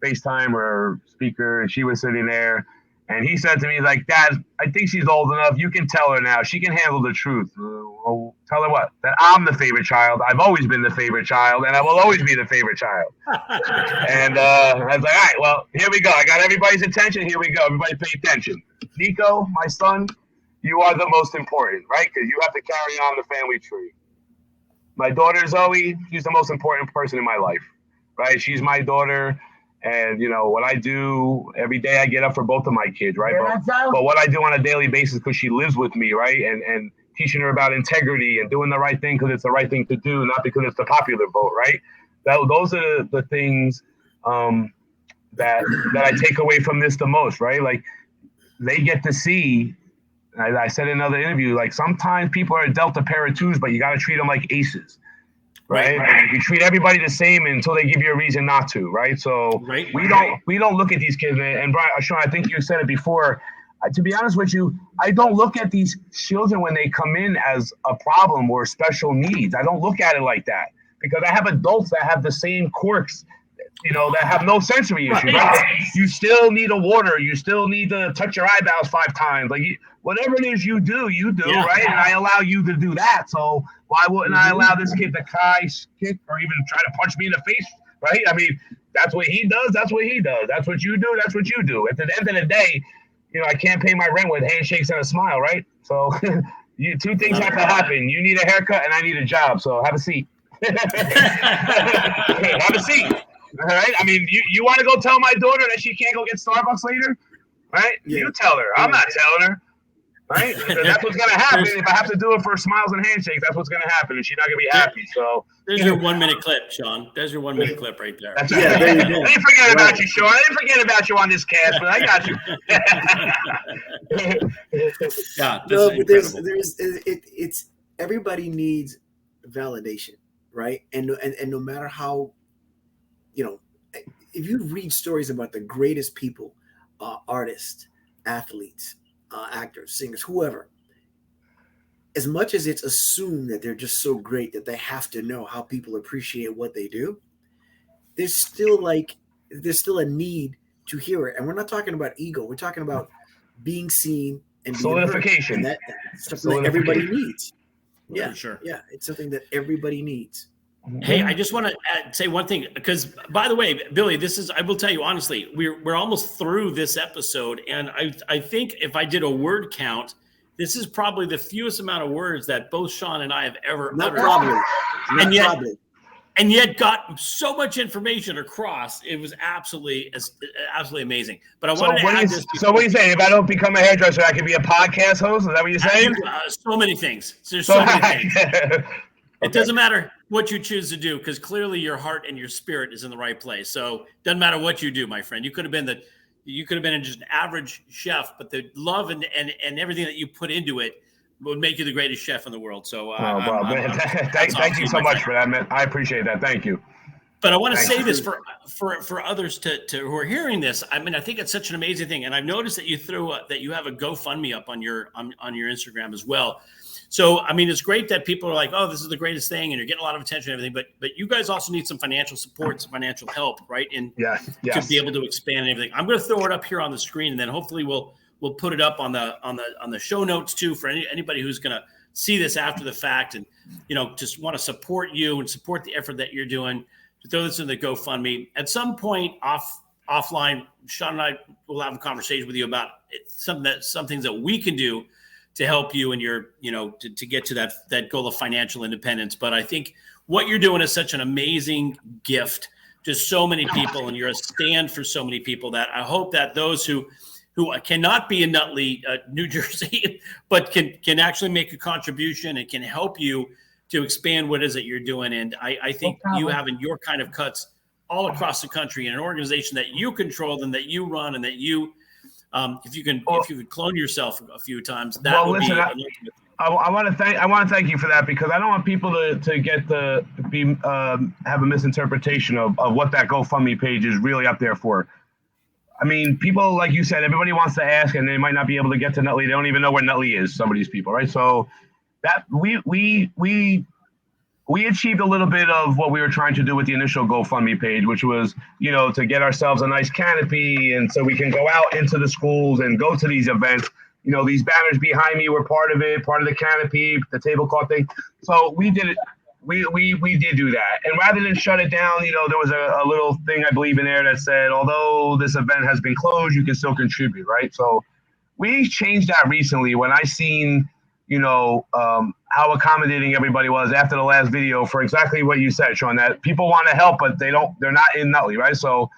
Speaker 4: FaceTime or speaker, and she was sitting there. And he said to me, like, Dad, I think she's old enough. You can tell her now. She can handle the truth. Well, tell her what? That I'm the favorite child. I've always been the favorite child, and I will always be the favorite child. And I was like, all right, well, here we go. I got everybody's attention. Here we go. Everybody pay attention. Nico, my son, you are the most important, right? Because you have to carry on the family tree. My daughter, Zoe, she's the most important person in my life, right? She's my daughter. And, what I do every day, I get up for both of my kids, right? But what I do on a daily basis, because she lives with me, right? And teaching her about integrity and doing the right thing because it's the right thing to do, not because it's the popular vote, right? Those are the things that I take away from this the most, right? Like, they get to see, I said in another interview, like, sometimes people are dealt a pair of twos, but you got to treat them like aces. Right. You treat everybody the same until they give you a reason not to. Right. So we don't look at these kids. And Brian, Shawn, I think you said it before. To be honest with you, I don't look at these children when they come in as a problem or special needs. I don't look at it like that because I have adults that have the same quirks, that have no sensory issues. Right? You still need a water. You still need to touch your eyebrows 5 times. Like, whatever it is you do, right? And I allow you to do that. So why wouldn't I allow this kid to kick or even try to punch me in the face, right? I mean, that's what he does. That's what he does. That's what you do. That's what you do. At the end of the day, I can't pay my rent with handshakes and a smile, right? So 2 things have to happen. You need a haircut and I need a job. So have a seat. Have a seat. All right. I mean, you want to go tell my daughter that she can't go get Starbucks later, right? Yeah. You tell her. I'm not telling her. Right? That's what's going to happen. If I have to do it for smiles and handshakes, that's what's going to happen. And she's not going to be happy. So
Speaker 1: there's your 1-minute clip, Shawn. There's your 1-minute clip right there.
Speaker 4: That's right. Yeah, there you go. I didn't forget about you, Shawn. I didn't forget about you on this cast, but I got you.
Speaker 2: Yeah, no, but it's everybody needs validation, right? And no matter how, if you read stories about the greatest people, artists, athletes, actors, singers, whoever, as much as it's assumed that they're just so great that they have to know how people appreciate what they do, there's still a need to hear it. And we're not talking about ego. We're talking about being seen and being
Speaker 4: solidification.
Speaker 2: And that's something that everybody needs. Yeah,
Speaker 1: sure.
Speaker 2: Yeah, it's something that everybody needs.
Speaker 1: Hey, I just want to say one thing, because by the way, Billy, I will tell you honestly, we're almost through this episode. And I think if I did a word count, this is probably the fewest amount of words that both Shawn and I have ever uttered. And yet got so much information across. It was absolutely amazing. But I wanted to add this.
Speaker 4: So what are you saying? If I don't become a hairdresser, I can be a podcast host? Is that what you're saying?
Speaker 1: So many things. There's so many things. It doesn't matter what you choose to do, because clearly your heart and your spirit is in the right place. So it doesn't matter what you do, my friend. You could have been just an average chef, but the love and everything that you put into it would make you the greatest chef in the world. So
Speaker 4: thank you so much for that, man. I appreciate that. Thank you.
Speaker 1: But I want to say this for others to who are hearing this. I mean, I think it's such an amazing thing, and I've noticed that you have a GoFundMe up on your Instagram as well. So, I mean, it's great that people are like, oh, this is the greatest thing, and you're getting a lot of attention and everything, but you guys also need some financial support, some financial help, right? And to be able to expand and everything. I'm going to throw it up here on the screen, and then hopefully we'll put it up on the show notes too, for anybody who's going to see this after the fact and, just want to support you and support the effort that you're doing to throw this in the GoFundMe. At some point offline, Shawn and I will have a conversation with you about some things that we can do to help you and your, to get to that goal of financial independence. But I think what you're doing is such an amazing gift to so many people, and you're a stand for so many people, that I hope that those who cannot be in Nutley, New Jersey, but can actually make a contribution and can help you to expand what it is that you're doing. And I think you having your kind of cuts all across the country in an organization that you control and that you run and that you If you could clone yourself a few times, that would be an ultimate.
Speaker 4: I want to thank you for that, because I don't want people to have a misinterpretation of what that GoFundMe page is really up there for. I mean, people, like you said, everybody wants to ask, and they might not be able to get to Nutley. They don't even know where Nutley is, some of these people, right? So that we achieved a little bit of what we were trying to do with the initial GoFundMe page, which was, to get ourselves a nice canopy, and so we can go out into the schools and go to these events. These banners behind me were part of it, part of the canopy, the tablecloth thing. So we did it. We did do that. And rather than shut it down, there was a little thing, I believe, in there that said, although this event has been closed, you can still contribute, right? So we changed that recently when I seen, how accommodating everybody was after the last video for exactly what you said, Shawn, that people want to help, but they're not in Nutley, right? So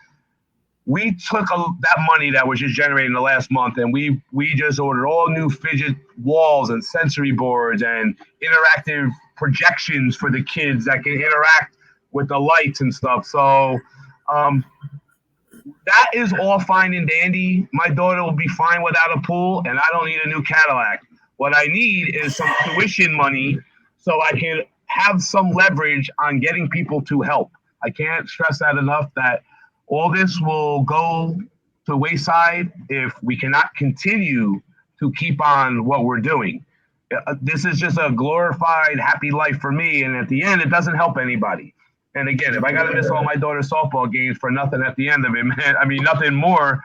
Speaker 4: we took that money that was just generated in the last month, and we just ordered all new fidget walls and sensory boards and interactive projections for the kids that can interact with the lights and stuff. So that is all fine and dandy. My daughter will be fine without a pool, and I don't need a new Cadillac. What I need is some tuition money so I can have some leverage on getting people to help. I can't stress that enough, that all this will go to wayside if we cannot continue to keep on what we're doing. This is just a glorified, happy life for me, and at the end, it doesn't help anybody. And again, if I got to miss all my daughter's softball games for nothing at the end of it, man, I mean, nothing more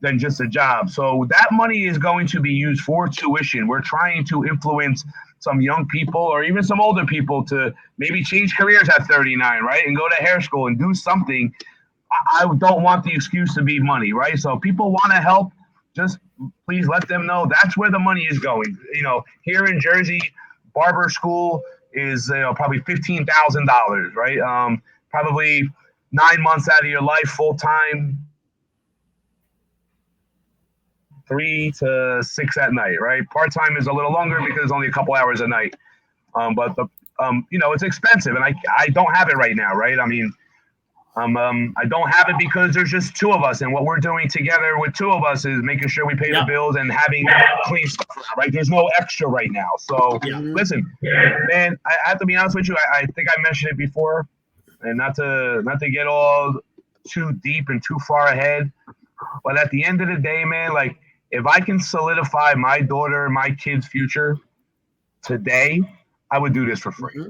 Speaker 4: than just a job. So that money is going to be used for tuition. We're trying to influence some young people or even some older people to maybe change careers at 39, right? And go to hair school and do something. I don't want the excuse to be money, right? So if people want to help, just please let them know that's where the money is going. Here in Jersey, barber school is probably $15,000, right? Probably 9 months out of your life, full time, 3 to 6 at night, right? Part time is a little longer because it's only a couple hours a night. But it's expensive, and I don't have it right now, right? I mean, I don't have it because there's just two of us, and what we're doing together with two of us is making sure we pay the bills and having clean stuff, right? There's no extra right now. So listen, man, I have to be honest with you. I think I mentioned it before, and not to get all too deep and too far ahead, but at the end of the day, man, like, if I can solidify my daughter and my kid's future today, I would do this for free.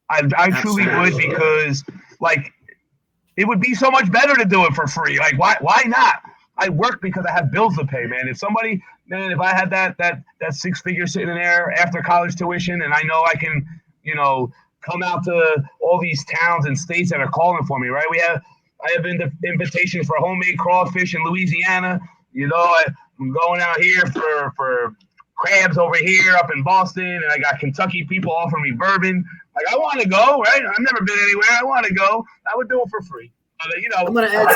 Speaker 4: I truly would, because like, it would be so much better to do it for free. Like, why not? I work because I have bills to pay, man. If I had that 6 figure sitting in there after college tuition, and I know I can, come out to all these towns and states that are calling for me, right? I have invitations for homemade crawfish in Louisiana. I'm going out here for crabs over here up in Boston, and I got Kentucky people offering me bourbon. Like, I want to go, right? I've never been anywhere. I want to go. I would do it for free.
Speaker 2: I'm going to add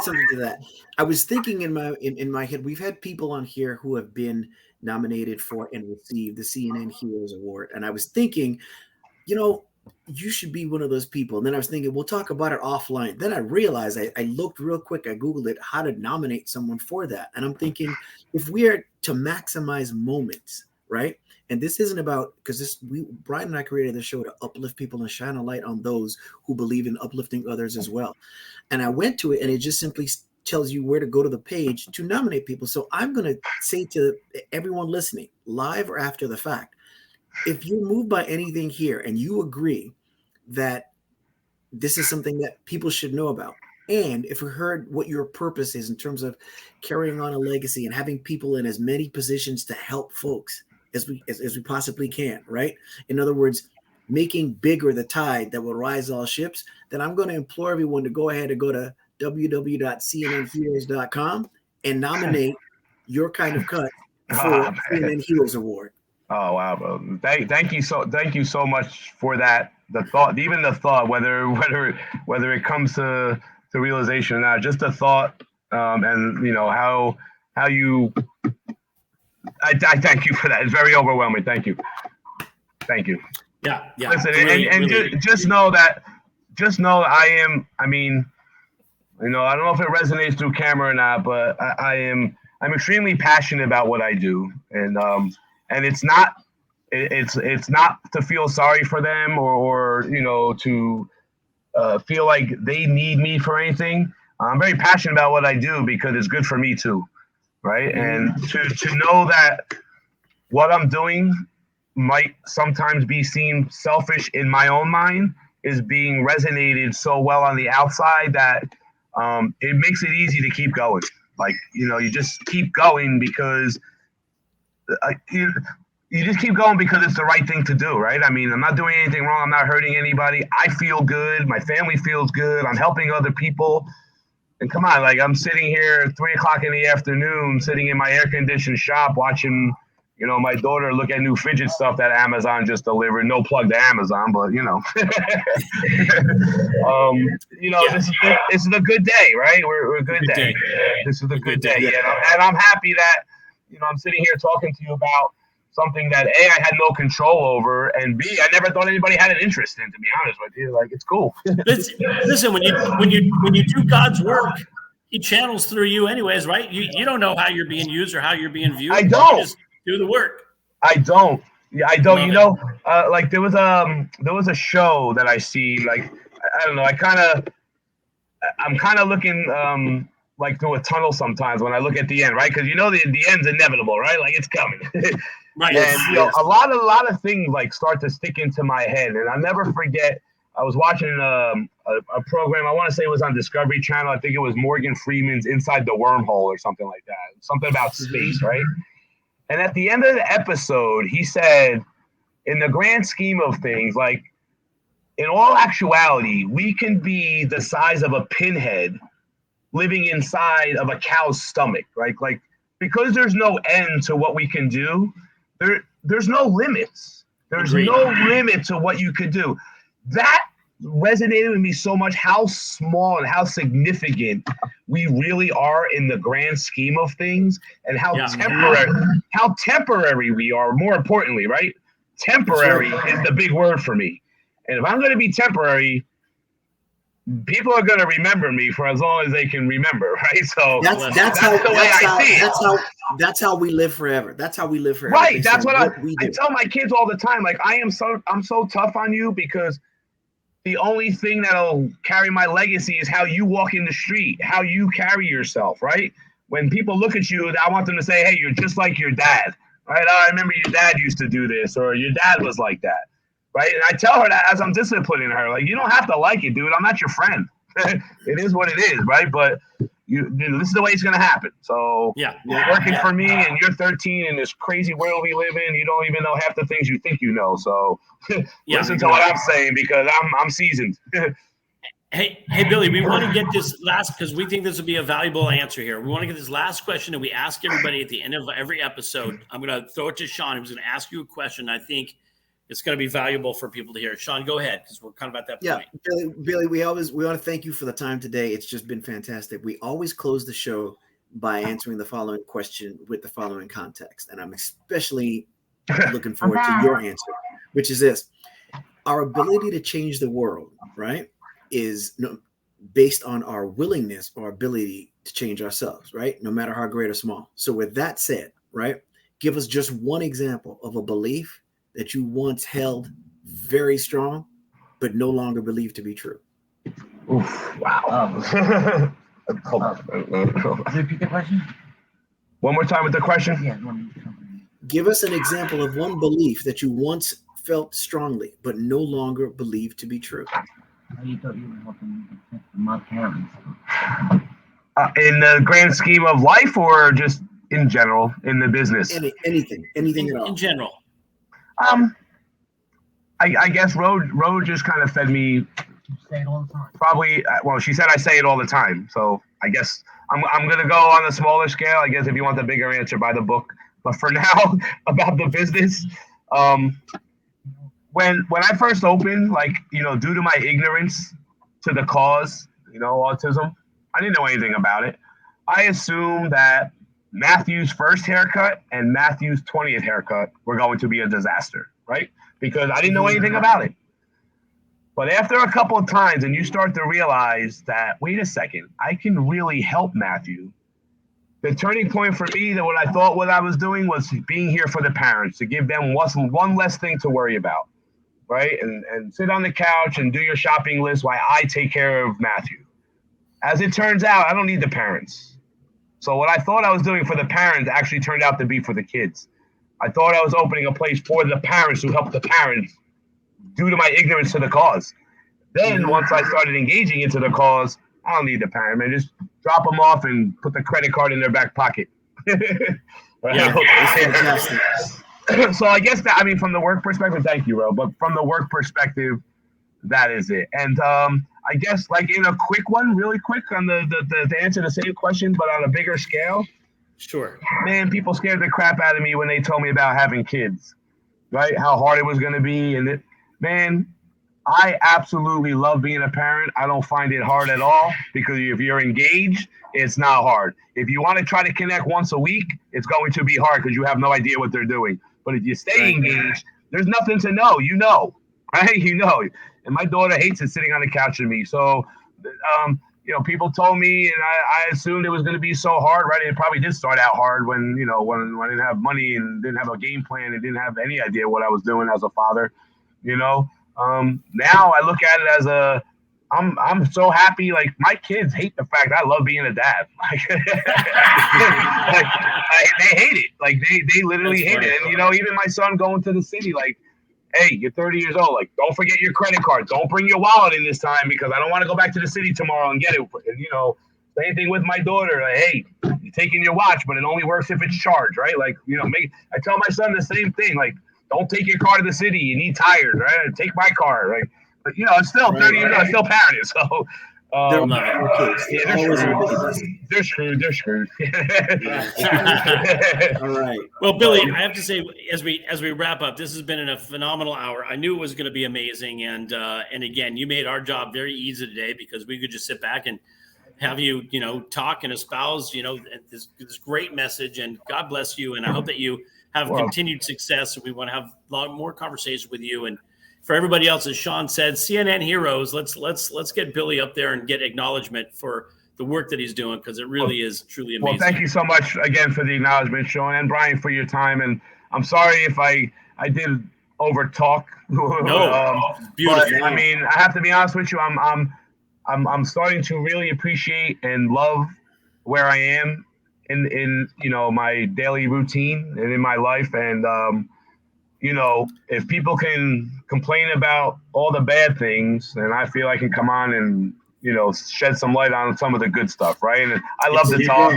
Speaker 2: something to that. I was thinking in my head, we've had people on here who have been nominated for and received the CNN Heroes Award, and I was thinking, you should be one of those people. And then I was thinking, we'll talk about it offline. Then I realized, I looked real quick, I Googled it, how to nominate someone for that. And I'm thinking, if we are to maximize moments, right? And this isn't about, because Brian and I created this show to uplift people and shine a light on those who believe in uplifting others as well. And I went to it, and it just simply tells you where to go to the page to nominate people. So I'm going to say to everyone listening, live or after the fact, if you're moved by anything here and you agree that this is something that people should know about, and if we heard what your purpose is in terms of carrying on a legacy and having people in as many positions to help folks as we possibly can, right? In other words, making bigger the tide that will rise all ships, then I'm going to implore everyone to go ahead and go to www.cnnheroes.com and nominate your kind of cut for CNN Heroes Award.
Speaker 4: Oh wow, bro! Thank you so much for that. The thought, whether it comes to realization or not, just the thought, and how you. I thank you for that. It's very overwhelming. Thank you.
Speaker 1: Yeah.
Speaker 4: Listen, really. Just know I am. I mean, You know, I don't know if it resonates through camera or not, but I'm extremely passionate about what I do, and it's not it's not to feel sorry for them or you know to feel like they need me for anything. I'm very passionate about what I do because it's good for me too, right? And to know that what I'm doing might sometimes be seen selfish in my own mind is being resonated so well on the outside that it makes it easy to keep going. Like, you know, you just keep going because you just keep going because it's the right thing to do, right? I mean, I'm not doing anything wrong. I'm not hurting anybody. I feel good. My family feels good. I'm helping other people. And come on, like I'm sitting here at 3 o'clock in the afternoon, sitting in my air-conditioned shop watching, you know, my daughter look at new fidget stuff that Amazon just delivered. No plug to Amazon, but you know, this is a good day, right? We're a good day. This is a good day, and I'm happy that you know I'm sitting here talking to you about something that A, I had no control over, and B, I never thought anybody had an interest in. To be honest with you, like it's cool.
Speaker 1: Listen, when you do God's work, He channels through you, anyways, right? You don't know how you're being used or how you're being viewed.
Speaker 4: I don't.
Speaker 1: You just do the work.
Speaker 4: I don't. Yeah, I don't. You know, like there was a show that I see. Like I don't know. I'm kind of looking like through a tunnel sometimes when I look at the end, right? Because you know the end's inevitable, right? Like it's coming.
Speaker 1: Right.
Speaker 4: And you know, a lot of things like start to stick into my head, and I'll never forget. I was watching a program. I want to say it was on Discovery Channel. I think it was Morgan Freeman's Inside the Wormhole or something like that. Something about space, right? And at the end of the episode, he said, in the grand scheme of things, like in all actuality, we can be the size of a pinhead living inside of a cow's stomach, right? Like because there's no end to what we can do. There's no limits. There's no limit to what you could do. That resonated with me so much, how small and how significant we really are in the grand scheme of things, and how temporary we are, more importantly, right? Temporary is the big word for me. And if I'm going to be temporary, people are going to remember me for as long as they can remember, right? So that's the way I see it.
Speaker 2: That's how we live forever. That's how we live forever.
Speaker 4: Right. That's what I tell my kids all the time. Like I'm so tough on you because the only thing that'll carry my legacy is how you walk in the street, how you carry yourself, right? When people look at you, I want them to say, hey, you're just like your dad, right? Oh, I remember your dad used to do this, or your dad was like that, right? And I tell her that as I'm disciplining her, like, you don't have to like it, dude. I'm not your friend. It is what it is, right? But this is the way it's going to happen. So you're working for me, and you're 13 in this crazy world we live in. You don't even know half the things you think you know. So listen to what I'm saying because I'm seasoned.
Speaker 1: Hey, Billy, we want to get this last because we think this will be a valuable answer here. We want to get this last question that we ask everybody at the end of every episode. I'm going to throw it to Shawn, who's going to ask you a question. I think it's going to be valuable for people to hear. Shawn, go ahead, because we're kind of at that point.
Speaker 2: Yeah, Billy, we want to thank you for the time today. It's just been fantastic. We always close the show by answering the following question with the following context, and I'm especially looking forward to your answer, which is this: our ability to change the world, right, is based on our willingness or ability to change ourselves, right, no matter how great or small. So with that said, right, give us just one example of a belief that you once held very strong, but no longer believe to be true.
Speaker 4: Oof, wow. Hold on.
Speaker 3: Repeat the question?
Speaker 4: One more time with the question?
Speaker 3: Yeah.
Speaker 2: Give us an example of one belief that you once felt strongly, but no longer believe to be true.
Speaker 3: You thought you were helping my parents.
Speaker 2: In
Speaker 4: the grand scheme of life, or just in general, in the business?
Speaker 2: Anything at all.
Speaker 1: In general.
Speaker 4: I guess Roe just kind of fed me.
Speaker 3: You say it all the time.
Speaker 4: Probably. Well, she said I say it all the time, so I guess I'm gonna go on a smaller scale. I guess if you want the bigger answer, buy the book. But for now, about the business, when I first opened, like, you know, due to my ignorance to the cause, you know, autism, I didn't know anything about it. I assumed that Matthew's first haircut and Matthew's 20th haircut were going to be a disaster, right? Because I didn't know anything about it. But after a couple of times, and you start to realize that, wait a second, I can really help Matthew. The turning point for me, that what I thought what I was doing was being here for the parents, to give them one less thing to worry about, right? And sit on the couch and do your shopping list while I take care of Matthew. As it turns out, I don't need the parents. So what I thought I was doing for the parents actually turned out to be for the kids. I thought I was opening a place for the parents to help the parents due to my ignorance to the cause. Then once I started engaging into the cause, I don't need the parent, man. Just drop them off and put the credit card in their back pocket.
Speaker 2: Yeah, that's fantastic.
Speaker 4: So I guess that, I mean, from the work perspective, thank you, Ro. But from the work perspective, that is it. And I guess, like, in a quick one, really quick, on the answer the same question, but on a bigger scale.
Speaker 1: Sure.
Speaker 4: Man, people scared the crap out of me when they told me about having kids, right? How hard it was going to be. And man, I absolutely love being a parent. I don't find it hard at all, because if you're engaged, it's not hard. If you want to try to connect once a week, it's going to be hard because you have no idea what they're doing. But if you stay engaged, there's nothing to know. You know, right? You know. And my daughter hates it sitting on the couch with me. So, you know, people told me, and I assumed it was going to be so hard, right? It probably did start out hard when I didn't have money and didn't have a game plan and didn't have any idea what I was doing as a father, you know. Now I look at it as I'm so happy. Like, my kids hate the fact I love being a dad. Like, they hate it. Like, they literally hate it. And, you know, even my son going to the city, like, hey, you're 30 years old. Like, don't forget your credit card. Don't bring your wallet in this time because I don't want to go back to the city tomorrow and get it. And, you know, same thing with my daughter. Like, hey, you're taking your watch, but it only works if it's charged, right? Like, you know, I tell my son the same thing. Like, don't take your car to the city. You need tires, right? Take my car, right? But, you know, it's still 30 years old. I'm still parenting. So, they're screwed. They're screwed.
Speaker 2: All right.
Speaker 1: Well, Billy, I have to say, as we wrap up, this has been a phenomenal hour. I knew it was going to be amazing, and again, you made our job very easy today because we could just sit back and have you, you know, talk and espouse, you know, this great message. And God bless you, and I hope that you have continued success. And we want to have a lot more conversations with you. And for everybody else, as Shawn said, CNN heroes, let's get Billy up there and get acknowledgement for the work that he's doing, because it really is truly amazing.
Speaker 4: Well, thank you so much again for the acknowledgement, Shawn, and Brian, for your time. And I'm sorry if I did over talk.
Speaker 1: No, beautiful.
Speaker 4: But, I mean, I have to be honest with you. I'm starting to really appreciate and love where I am in you know, my daily routine and in my life. And you know, if people can complain about all the bad things, then I feel I can come on and, you know, shed some light on some of the good stuff, right? And I love to talk.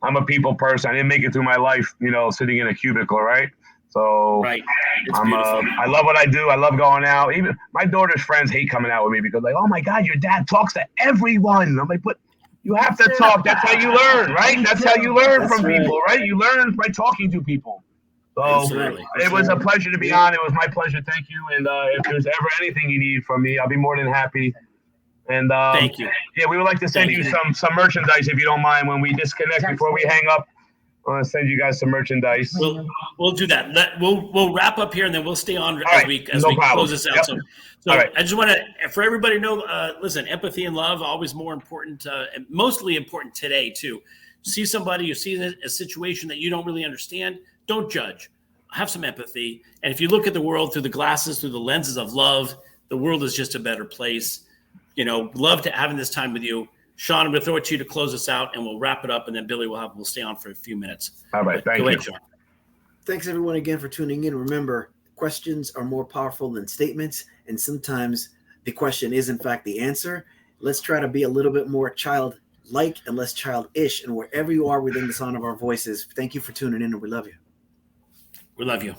Speaker 4: I'm a people person. I didn't make it through my life, you know, sitting in a cubicle, right? So
Speaker 1: right. It's beautiful.
Speaker 4: I love what I do. I love going out. Even my daughter's friends hate coming out with me because, like, oh my God, your dad talks to everyone. I'm like, but you have to talk. That's how you learn, right? That's how you learn from people, right? You learn by talking to people. So
Speaker 1: Absolutely.
Speaker 4: It was a pleasure to be on. It was my pleasure. Thank you. And if there's ever anything you need from me, I'll be more than happy. And
Speaker 1: thank you.
Speaker 4: Yeah, we would like to send you some merchandise if you don't mind when we disconnect before we hang up. I want to send you guys some merchandise.
Speaker 1: We'll do that. We'll wrap up here and then we'll stay on as we close this out.
Speaker 4: Yep.
Speaker 1: So I just want to, for everybody to know, listen, empathy and love always more important, and mostly important today too. See somebody, you see a situation that you don't really understand. Don't judge. Have some empathy. And if you look at the world through the lenses of love, the world is just a better place. You know, love to having this time with you. Shawn, I'm going to throw it to you to close us out, and we'll wrap it up, and then Billy we'll stay on for a few minutes.
Speaker 4: All right, thank you.
Speaker 1: Go ahead, Shawn.
Speaker 2: Thanks, everyone, again for tuning in. Remember, questions are more powerful than statements, and sometimes the question is, in fact, the answer. Let's try to be a little bit more childlike and less childish, and wherever you are within the sound of our voices. Thank you for tuning in, and we love you.
Speaker 1: We love you.